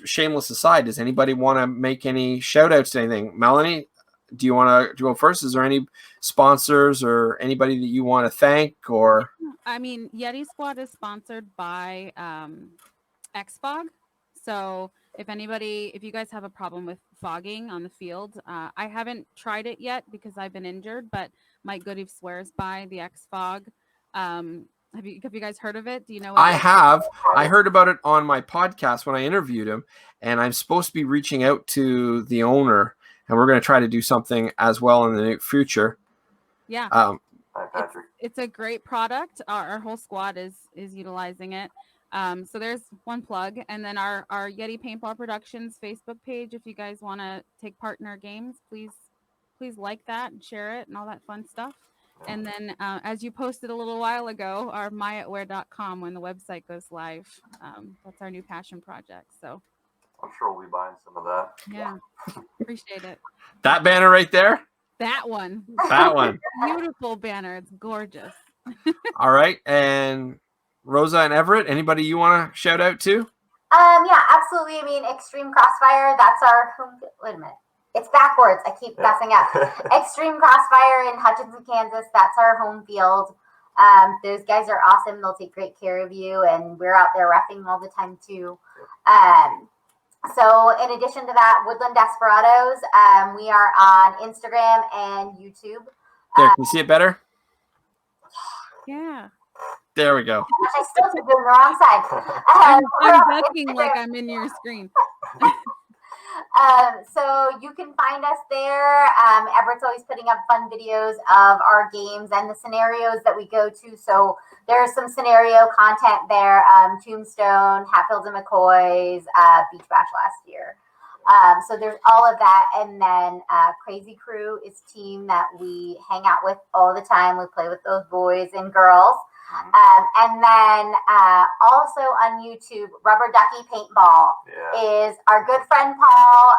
shameless aside, does anybody want to make any shout outs to anything? Melanie, do you want to go first? Is there any sponsors or anybody that you want to thank? Or I mean, Yeti Squad is sponsored by Xfog. So if you guys have a problem with fogging on the field, I haven't tried it yet because I've been injured, but Mike Goodeve swears by the Xfog. Have you guys heard of it? Do you know what I have. I heard about it on my podcast when I interviewed him, and I'm supposed to be reaching out to the owner, and we're going to try to do something as well in the near future. Yeah. Hi, Patrick. It's a great product. Our whole squad is utilizing it. So there's one plug, and then our Yeti Paintball Productions Facebook page. If you guys want to take part in our games, please like that and share it and all that fun stuff. And then, as you posted a little while ago, our myatwear.com, when the website goes live, that's our new passion project. So I'm sure we'll be buying some of that. Yeah, appreciate it. That banner right there? That one. That one. Beautiful banner. It's gorgeous. All right. And Rosa and Everett, anybody you want to shout out to? Yeah, absolutely. I mean, Extreme Crossfire, that's our home. Wait a minute. It's backwards. I keep messing up. Extreme Crossfire in Hutchinson, Kansas. That's our home field. Those guys are awesome. They'll take great care of you, and we're out there repping all the time too. So in addition to that, Woodland Desperadoes, we are on Instagram and YouTube. There, can you see it better? Yeah. There we go. I still took it on the wrong side. I'm ducking like I'm in your screen. So you can find us there. Everett's always putting up fun videos of our games and the scenarios that we go to. So there's some scenario content there. Tombstone, Hatfields and McCoys, Beach Bash last year. So there's all of that. And then Crazy Crew is a team that we hang out with all the time. We play with those boys and girls. And then also on YouTube, Rubber Ducky Paintball is our good friend Paul,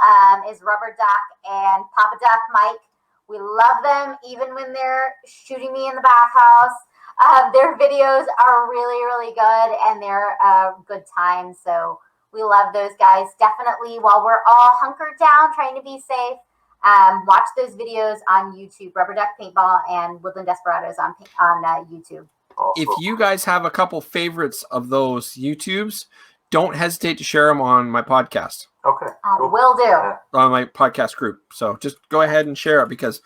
is Rubber Duck, and Papa Duck Mike. We love them even when they're shooting me in the bathhouse. Their videos are really, really good, and they're a good time. So we love those guys. Definitely, while we're all hunkered down trying to be safe, watch those videos on YouTube, Rubber Duck Paintball and Woodland Desperadoes on YouTube. If you guys have a couple favorites of those YouTubes, don't hesitate to share them on my podcast. Okay. Cool. Will do. On my podcast group. So just go ahead and share it because,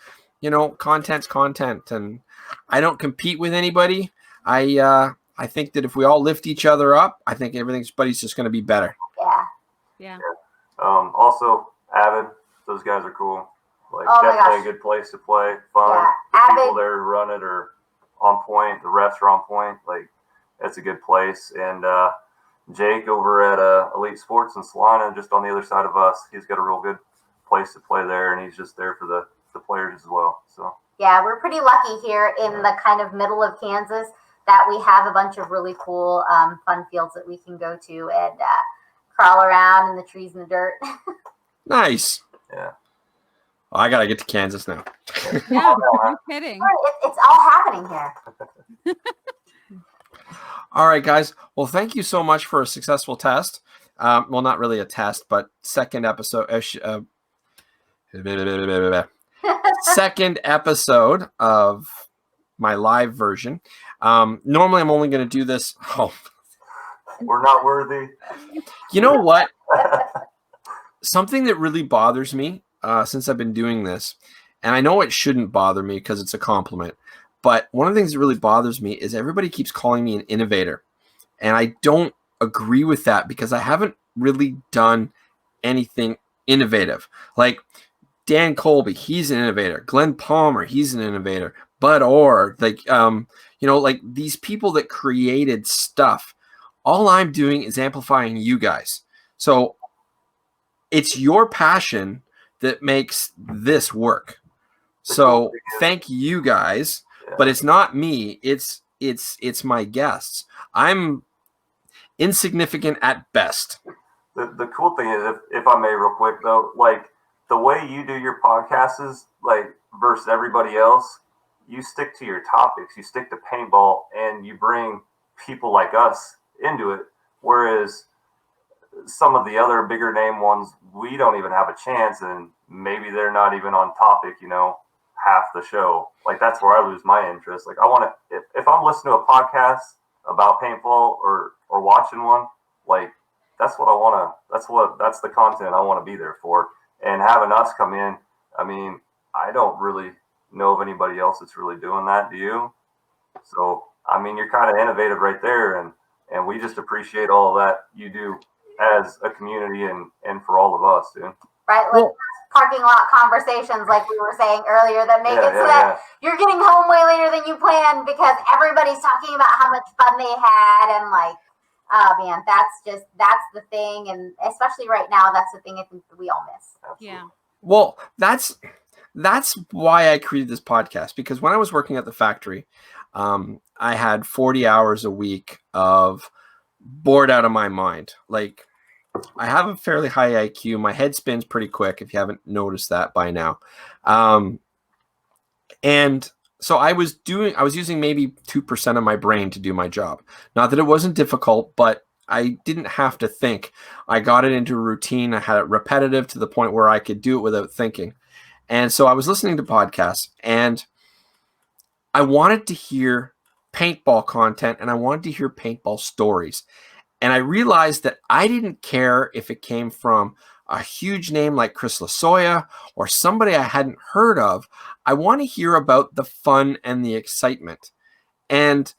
content's content, and I don't compete with anybody. I think that if we all lift each other up, I think everybody's just going to be better. Yeah. Also, Avid, those guys are cool. Like, oh definitely a good place to play. Fun. Yeah. The people there who run it are on point. The refs are on point. Like, it's a good place. And Jake over at Elite Sports in Salina, just on the other side of us, he's got a real good place to play there, and he's just there for the players as well. So yeah, we're pretty lucky here in the kind of middle of Kansas that we have a bunch of really cool, fun fields that we can go to and crawl around in the trees and the dirt. Nice. Yeah. Well, I gotta get to Kansas now. Yeah, no kidding. It's all happening here. All right, guys. Well, thank you so much for a successful test. Well, not really a test, but second episode. Second episode of my live version. Normally, I'm only going to do this. Oh, we're not worthy. You know what? Something that really bothers me since I've been doing this, and I know it shouldn't bother me because it's a compliment, but one of the things that really bothers me is everybody keeps calling me an innovator, and I don't agree with that because I haven't really done anything innovative. Like Dan Colby, he's an innovator. Glenn Palmer, he's an innovator. Bud Orr, like these people that created stuff. All I'm doing is amplifying you guys. So it's your passion that makes this work. So thank you guys, but it's not me. It's my guests. I'm insignificant at best. The cool thing is, if I may, real quick though, like the way you do your podcasts is like versus everybody else. You stick to your topics. You stick to paintball, and you bring people like us into it. Whereas some of the other bigger name ones, we don't even have a chance, and maybe they're not even on topic, half the show. Like that's where I lose my interest. Like I want to, if I'm listening to a podcast about paintball or watching one, like that's what I want to, that's the content I want to be there for. And having us come in, I mean, I don't really know of anybody else that's really doing that. Do you? So, I mean, you're kind of innovative right there, and we just appreciate all of that you do as a community and for all of us, dude. Right, like parking lot conversations, like we were saying earlier, that make it so that you're getting home way later than you planned because everybody's talking about how much fun they had, and like, oh man, that's the thing, and especially right now, that's the thing I think that we all miss. Absolutely. Yeah. Well, that's why I created this podcast, because when I was working at the factory, I had 40 hours a week of bored out of my mind. Like, I have a fairly high IQ. My head spins pretty quick, if you haven't noticed that by now. And so I was using maybe 2% of my brain to do my job. Not that it wasn't difficult, but I didn't have to think. I got it into a routine. I had it repetitive to the point where I could do it without thinking. And so I was listening to podcasts, and I wanted to hear paintball content, and I wanted to hear paintball stories. And I realized that I didn't care if it came from a huge name like Chris Lasoya or somebody I hadn't heard of. I want to hear about the fun and the excitement. And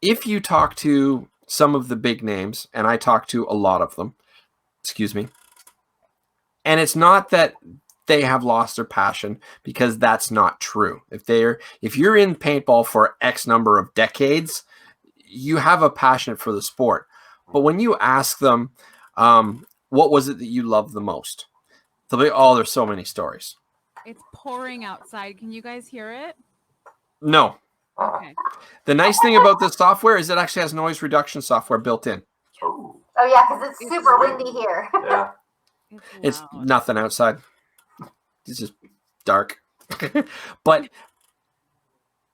if you talk to some of the big names, and I talk to a lot of them, and it's not that they have lost their passion, because that's not true. If you're in paintball for X number of decades, you have a passion for the sport. But when you ask them, what was it that you loved the most? They'll be, oh, there's so many stories. It's pouring outside. Can you guys hear it? No. Okay. The nice thing about this software is it actually has noise reduction software built in. Oh yeah, because it's super windy here. Yeah. It's nothing outside. It's just dark. But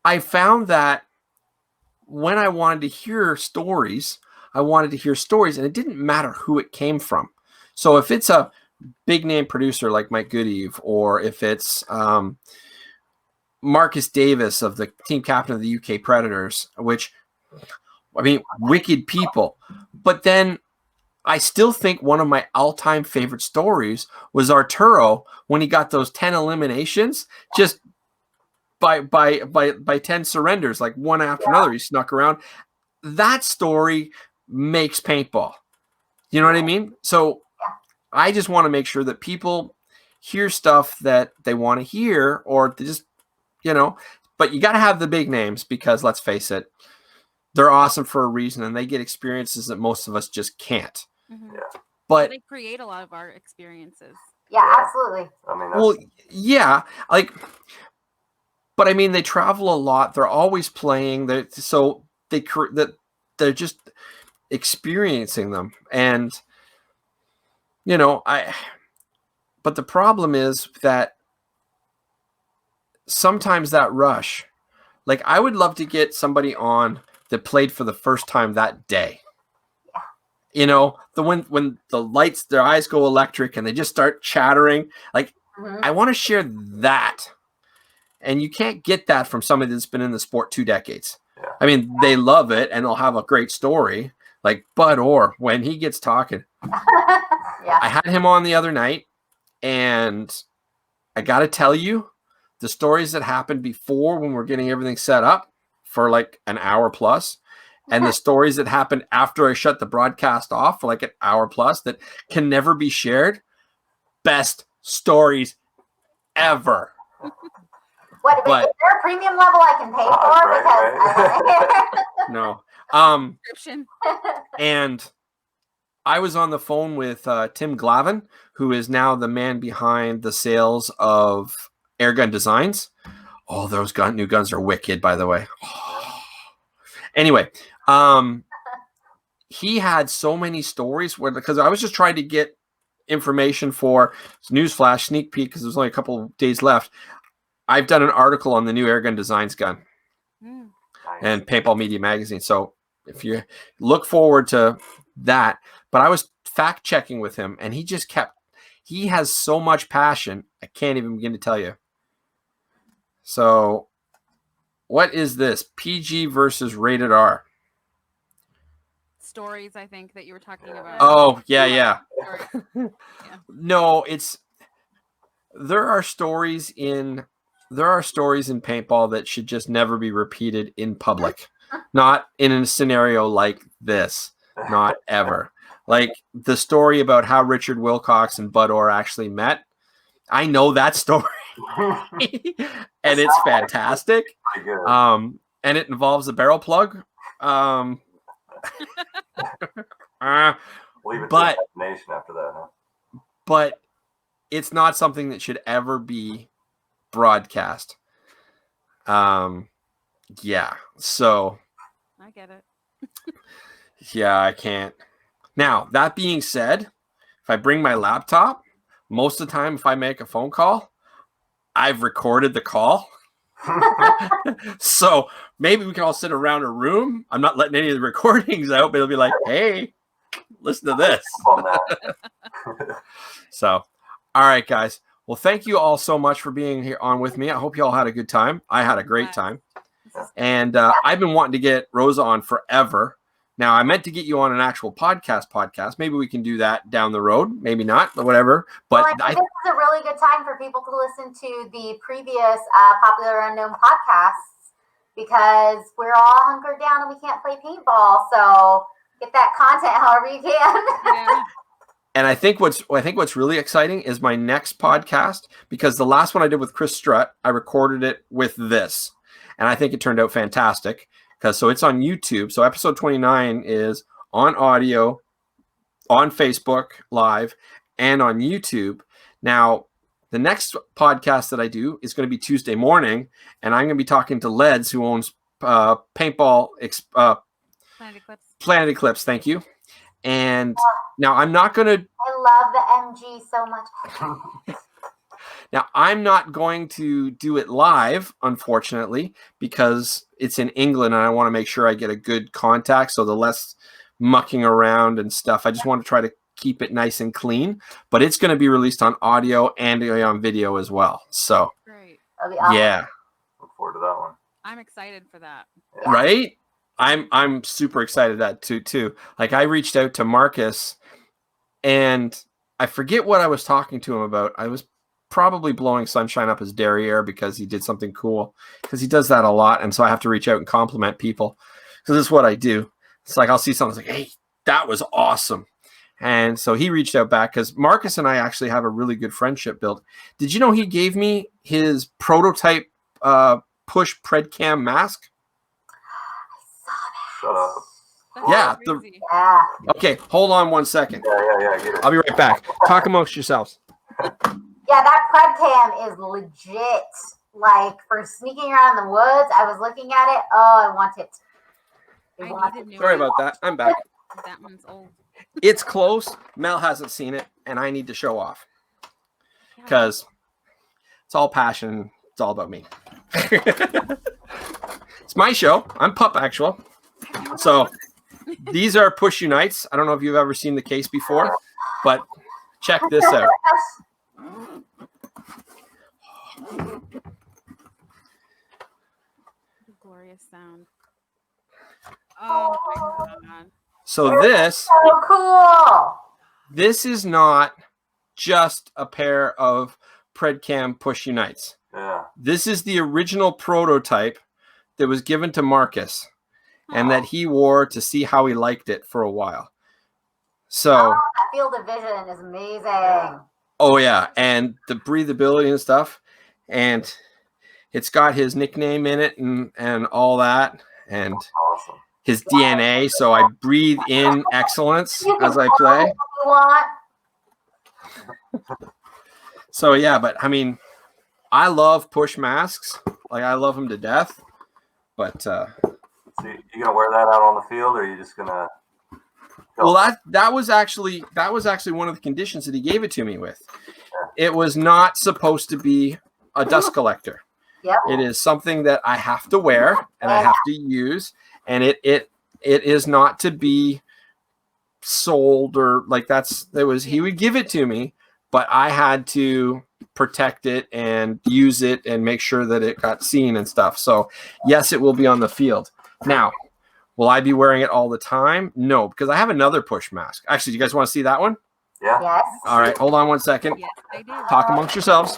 I found that when I wanted to hear stories, and it didn't matter who it came from. So if it's a big name producer like Mike Goodeve, or if it's Marcus Davis of the team captain of the UK Predators, which, I mean, wicked people. But then I still think one of my all-time favorite stories was Arturo when he got those 10 eliminations just by 10 surrenders, like one after another. He snuck around. That story makes paintball. You know what I mean? So I just want to make sure that people hear stuff that they want to hear, or they just, but you got to have the big names, because let's face it, they're awesome for a reason, and they get experiences that most of us just can't. Mm-hmm. Yeah. But they create a lot of our experiences. Yeah, absolutely. I mean, well, yeah, but I mean, they travel a lot. They're always playing. They're just experiencing them, and but the problem is that sometimes that rush, like, I would love to get somebody on that played for the first time that day. When the lights, their eyes go electric and they just start chattering. Like, I want to share that. And you can't get that from somebody that's been in the sport 2 decades. Yeah. I mean, they love it and they'll have a great story. Like Bud Orr, when he gets talking. Yeah. I had him on the other night, and I got to tell you, the stories that happened before, when we're getting everything set up for like an hour plus, and the stories that happened after I shut the broadcast off for like an hour plus that can never be shared. Best stories ever. What, is there a premium level I can pay for? Right. No. Subscription. And I was on the phone with Tim Glavin, who is now the man behind the sales of Airgun Designs. Oh, those new guns are wicked, by the way. Anyway, he had so many stories because I was just trying to get information for newsflash sneak peek because there's only a couple of days left. I've done an article on the new Airgun Designs gun and Paintball Media Magazine. So if you look forward to that, but I was fact checking with him and he has so much passion. I can't even begin to tell you. So what is this? PG versus rated R. Stories, I think, that you were talking about. Oh, yeah. No, there are stories in paintball that should just never be repeated in public. Not in a scenario like this. Not ever. Like the story about how Richard Wilcox and Bud Orr actually met. I know that story. And it's fantastic. And it involves a barrel plug. Leave it to imagination after that, huh? But it's not something that should ever be broadcast. Yeah. So I get it. yeah, I can't. Now, that being said, if I bring my laptop, most of the time if I make a phone call, I've recorded the call. So maybe we can all sit around a room. I'm not letting any of the recordings out, but it'll be like, hey, listen to this. So, all right, guys. Well, thank you all so much for being here on with me. I hope you all had a good time. I had a great time. And I've been wanting to get Rosa on forever. Now, I meant to get you on an actual podcast. Maybe we can do that down the road. Maybe not, but whatever. But I think this is a really good time for people to listen to the previous Popular Unknown podcasts because we're all hunkered down and we can't play paintball. So get that content however you can. Yeah. And I think what's really exciting is my next podcast, because the last one I did with Chris Strutt, I recorded it with this. And I think it turned out fantastic. So it's on YouTube. So episode 29 is on audio, on Facebook Live, and on YouTube. Now, the next podcast that I do is going to be Tuesday morning, and I'm going to be talking to Leds, who owns Paintball Planet Eclipse. Thank you. And now I'm not going to... I love the MG so much. Now, I'm not going to do it live, unfortunately, because it's in England and I want to make sure I get a good contact. So the less mucking around and stuff, I just want to try to keep it nice and clean. But it's going to be released on audio and on video as well. So, great. Yeah. Look forward to that one. I'm excited for that. Yeah. Right? I'm super excited that too. Like I reached out to Marcus and I forget what I was talking to him about. I was probably blowing sunshine up his derriere because he did something cool, because he does that a lot. And so I have to reach out and compliment people. So this is what I do. It's like, I'll see something like, hey, that was awesome. And so he reached out back because Marcus and I actually have a really good friendship built. Did you know he gave me his prototype push Predcam mask? Shut up. Yeah. Yeah. Okay, hold on 1 second. Yeah. Get it. I'll be right back. Talk amongst yourselves. Yeah, that Predcam is legit. Like, for sneaking around in the woods, I was looking at it. Oh, I want it. Sorry about that. I'm back. That one's old. It's close. Mel hasn't seen it, and I need to show off. Because it's all passion. It's all about me. It's my show. I'm Pup Actual. So these are Push Unites. I don't know if you've ever seen the case before, but check this out. Glorious sound. Oh my God. So this, so cool. This is not just a pair of Predcam Push Unites. Yeah. This is the original prototype that was given to Marcus and that he wore to see how he liked it for a while. So that field of vision is amazing. Oh yeah, and the breathability and stuff, and it's got his nickname in it and all that, and Awesome. his DNA. So I breathe in excellence as I play. So yeah, but I mean, I love push masks. Like, I love them to death. But so you gonna wear that out on the field, or are you just gonna? Well, that was actually one of the conditions that he gave it to me with. It was not supposed to be a dust collector. Yep. It is something that I have to wear and I have to use, and it is not to be sold or like he would give it to me, but I had to protect it and use it and make sure that it got seen and stuff. So yes, it will be on the field. Now, will I be wearing it all the time? No, because I have another push mask. Actually, do you guys want to see that one? Yeah. Yes. All right, hold on one second. Yes, I do. Talk amongst yourselves.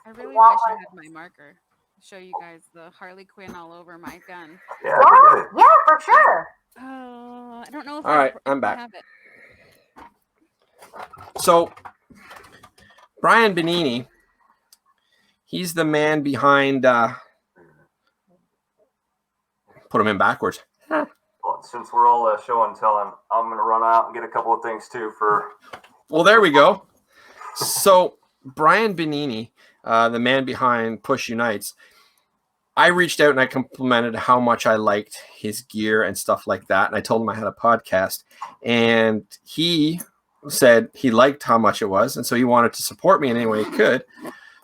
I really wish I had my marker to show you guys the Harley Quinn all over my gun. Yeah. Yeah, for sure. Oh, I don't know if All right, I'm back. have it. So, Brian Benini, he's the man behind. Put him in backwards. Well, since we're all show and telling, I'm going to run out and get a couple of things too for. Well, there we go. So, Brian Benini, the man behind Push Unites, I reached out and I complimented how much I liked his gear and stuff like that. And I told him I had a podcast, and he said he liked how much it was. And so he wanted to support me in any way he could.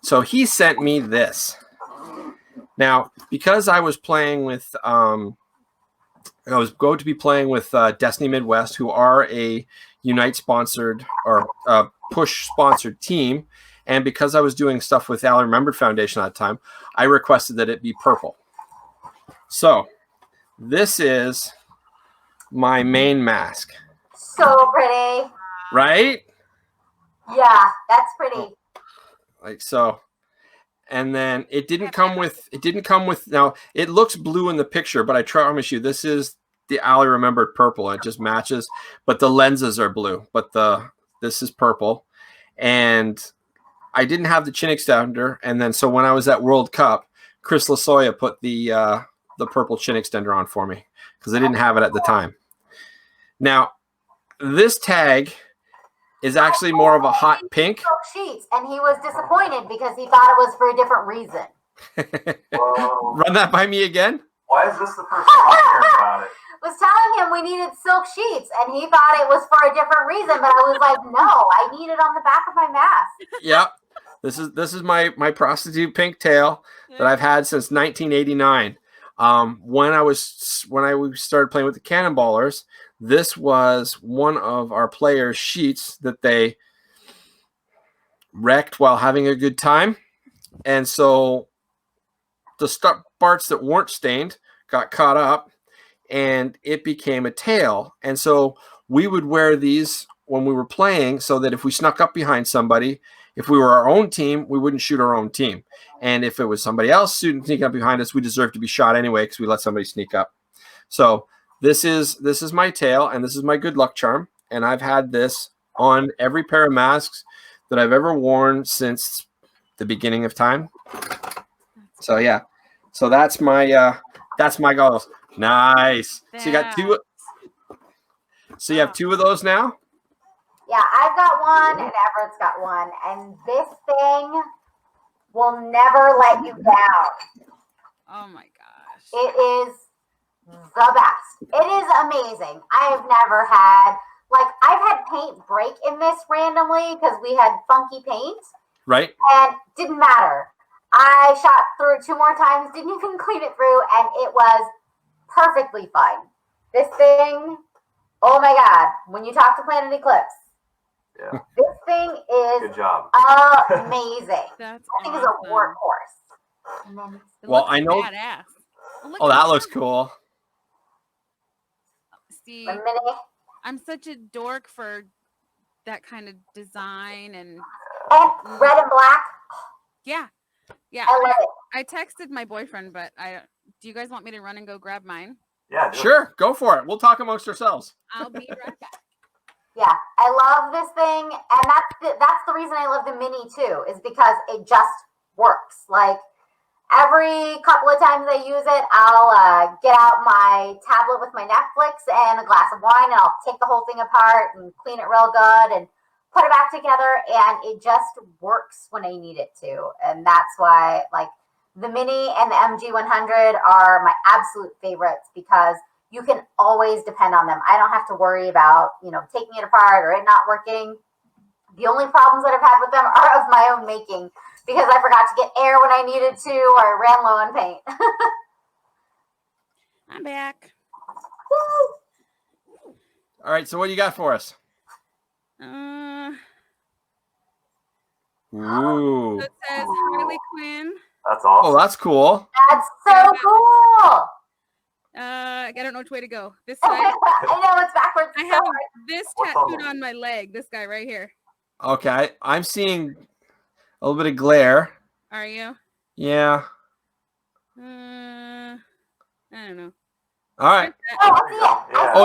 So he sent me this. Now, because I was playing with, I was going to be playing with Destiny Midwest, who are a Unite sponsored or Push sponsored team. And because I was doing stuff with Allie Remembered Foundation at the time, I requested that it be purple. So this is my main mask. So pretty. Right? Yeah, that's pretty. Like so. And then it didn't come with, now it looks blue in the picture, but I promise you, this is the Allie Remembered purple. It just matches, but the lenses are blue, but this is purple. And I didn't have the chin extender, and then so when I was at World Cup, Chris Lasoya put the purple chin extender on for me because I didn't have it at the time. Now, this tag is actually more of a hot pink. Sheets, and he was disappointed because he thought it was for a different reason. Run that by me again. Why is this the first time I'm hearing about it? Was telling him we needed silk sheets, and he thought it was for a different reason, but I was like, no, I need it on the back of my mask. Yep. This is my prostitute pink tail that I've had since 1989. When I started playing with the Cannonballers, this was one of our players' sheets that they wrecked while having a good time. And so the parts that weren't stained got caught up, and it became a tail. And so we would wear these when we were playing so that if we snuck up behind somebody, if we were our own team, we wouldn't shoot our own team. And if it was somebody else sneaking up behind us, we deserved to be shot anyway because we let somebody sneak up. So this is my tail, and this is my good luck charm. And I've had this on every pair of masks that I've ever worn since the beginning of time. So yeah. So that's my goggles. Nice. So you got two. So you have two of those now? Yeah, I've got one and Everett's got one. And this thing will never let you down. Oh my gosh. It is the best. It is amazing. I have never had, I've had paint break in this randomly because we had funky paint. Right. And didn't matter. I shot through it 2 more times, didn't even clean it through, and it was perfectly fine. This thing, oh my God, when you talk to Planet Eclipse, yeah, this thing is good job. Amazing. That's I think it's a workhorse. And then well, I know. Badass. Oh, that looks cool. See, a minute. I'm such a dork for that kind of design and red and black. Yeah. I love it. I texted my boyfriend, but do you guys want me to run and go grab mine? Yeah, sure. Go for it. We'll talk amongst ourselves. I'll be right back. Yeah, I love this thing, and that's the reason I love the mini too, is because it just works. Like every couple of times I use it, I'll get out my tablet with my Netflix and a glass of wine, and I'll take the whole thing apart and clean it real good and put it back together, and it just works when I need it to. And that's why, like, the Mini and the MG100 are my absolute favorites because you can always depend on them. I don't have to worry about, taking it apart or it not working. The only problems that I've had with them are of my own making because I forgot to get air when I needed to or I ran low on paint. I'm back. Woo! All right, so what do you got for us? Ooh. So it says Harley Quinn. That's awesome. Oh, that's cool. That's so cool. I don't know which way to go. This way. I know it's backwards. I have this tattooed on my leg. This guy right here. Okay, I'm seeing a little bit of glare. Are you? Yeah. I don't know. All right. Oh, I see it. Yeah. Oh,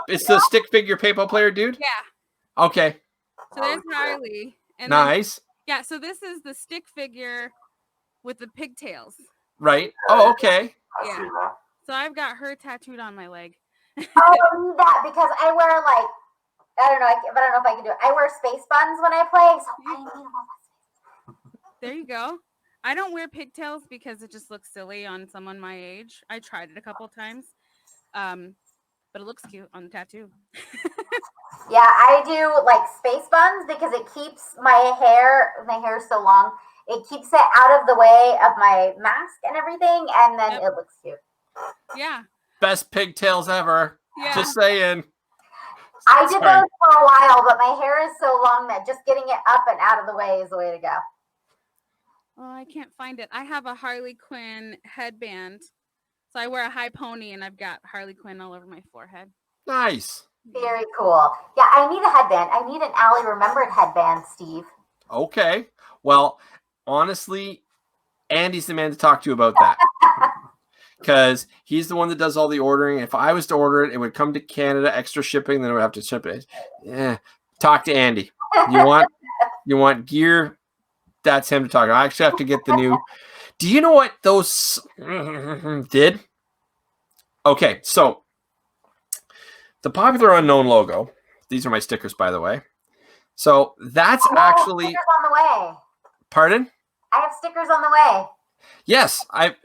it's the stick figure paintball player dude? Yeah. Okay. So there's Harley. And Nice. Then, so this is the stick figure with the pigtails. Right. Oh, okay. I see that. So I've got her tattooed on my leg. Oh, that because I wear I don't know if I can do it. I wear space buns when I play, so I need all that space. There you go. I don't wear pigtails because it just looks silly on someone my age. I tried it a couple of times, but it looks cute on the tattoo. Yeah, I do like space buns because it keeps my hair is so long, it keeps it out of the way of my mask and everything, and then it looks cute. Yeah. Best pigtails ever. Yeah. Just saying. I did those for a while, but my hair is so long that just getting it up and out of the way is the way to go. Oh, I can't find it. I have a Harley Quinn headband. So I wear a high pony and I've got Harley Quinn all over my forehead. Nice. Very cool. Yeah, I need a headband. I need an Allie Remembered headband, Steve. Okay. Well, honestly, Andy's the man to talk to about that. Because he's the one that does all the ordering. If I was to order it, it would come to Canada, extra shipping, then I would have to ship it. Yeah. Talk to Andy. You want gear? That's him to talk to. I actually have to get the new. Do you know what those did? Okay, so the popular Unknown logo. These are my stickers, by the way. So that's actually stickers on the way. Pardon? I have stickers on the way. Yes, I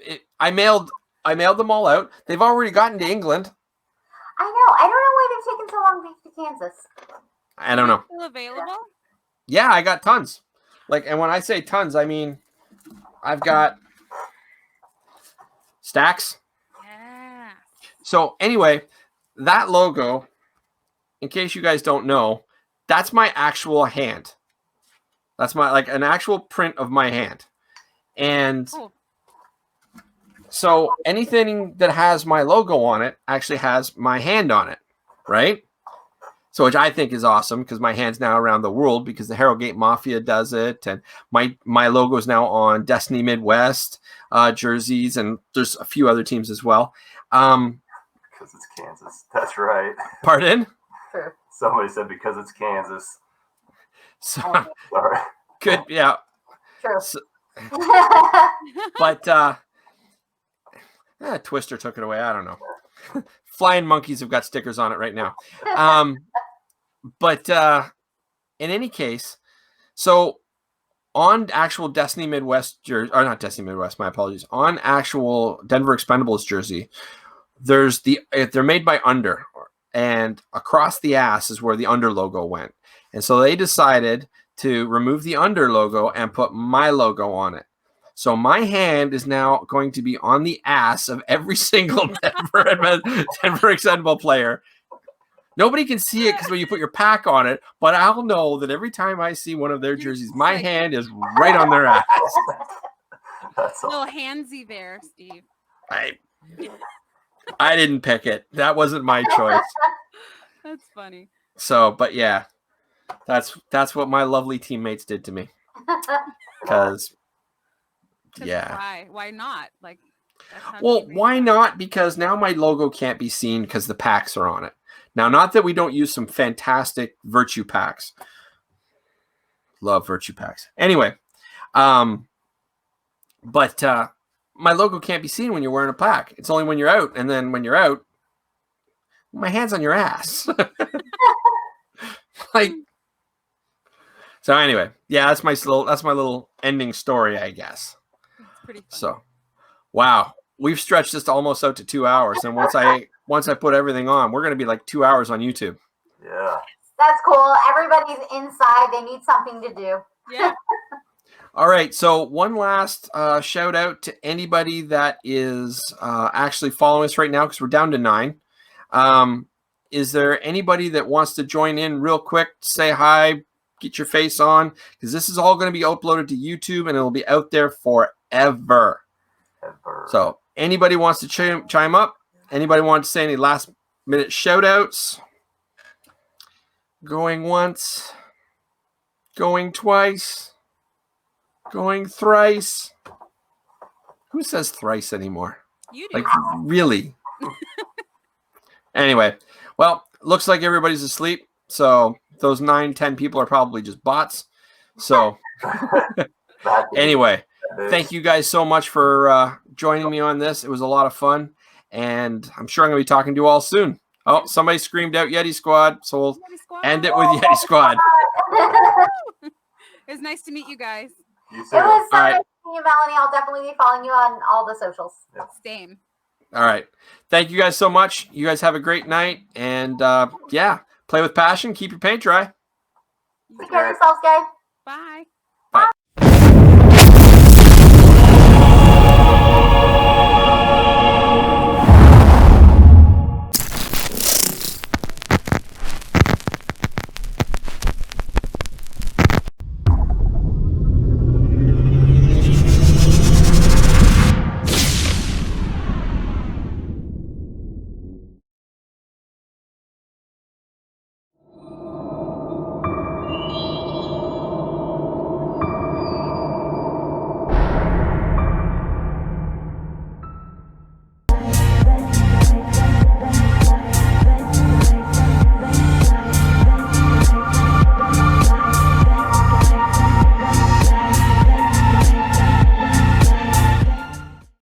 mailed them all out. They've already gotten to England. I know. I don't know why they've taken so long to get to Kansas. I don't know. Still available? Yeah, I got tons. And when I say tons, I mean I've got stacks. Yeah. So anyway, that logo, in case you guys don't know, that's my actual hand. That's my an actual print of my hand. And so anything that has my logo on it actually has my hand on it, right? So which I think is awesome because my hand's now around the world because the Harrogate Mafia does it, and my logo is now on Destiny Midwest jerseys, and there's a few other teams as well. Because it's Kansas. That's right. Pardon? True. Somebody said because it's Kansas. So, Sorry. good, yeah. True. So, but Twister took it away. I don't know. Flying Monkeys have got stickers on it right now. But in any case, so on actual Destiny Midwest jersey, or not Destiny Midwest, my apologies, on actual Denver Expendables jersey, they're made by Under, and across the ass is where the Under logo went. And so they decided to remove the Under logo and put my logo on it. So my hand is now going to be on the ass of every single Denver Expendables player. Nobody can see it because when you put your pack on it, but I'll know that every time I see one of their jerseys, my hand is right on their ass. That's a little handsy there, Steve. I didn't pick it. That wasn't my choice. That's funny. So, but yeah, that's what my lovely teammates did to me. Because yeah. Why not? Well, why not? Because now my logo can't be seen because the packs are on it. Now, not that we don't use some fantastic Virtue packs. Love Virtue packs. Anyway, but my logo can't be seen when you're wearing a pack. It's only when you're out. And then when you're out, my hand's on your ass. So anyway, yeah, that's my little ending story, I guess. It's pretty fun. So, wow, we've stretched this almost out to 2 hours, and once I put everything on, we're going to be like 2 hours on YouTube. Yeah, that's cool. Everybody's inside; they need something to do. Yeah. All right, so one last shout out to anybody that is actually following us right now, because we're down to 9. Is there anybody that wants to join in real quick, say hi, get your face on, because this is all going to be uploaded to YouTube and it'll be out there forever. So anybody wants to chime up? Anybody want to say any last minute shout outs? Going once, going twice, going thrice. Who says thrice anymore? You do. Like, really? Anyway, well, looks like everybody's asleep. So those 9-10 people are probably just bots. So anyway, thank you guys so much for joining me on this. It was a lot of fun. And I'm sure I'm going to be talking to you all soon. Oh, somebody screamed out Yeti Squad. So we'll end it with Yeti Squad. It was nice to meet you guys. It was so nice to meet you, Melanie. I'll definitely be following you on all the socials. Yep. Same. All right. Thank you guys so much. You guys have a great night. And yeah, play with passion. Keep your paint dry. Take care of yourselves, guys. Bye. Bye.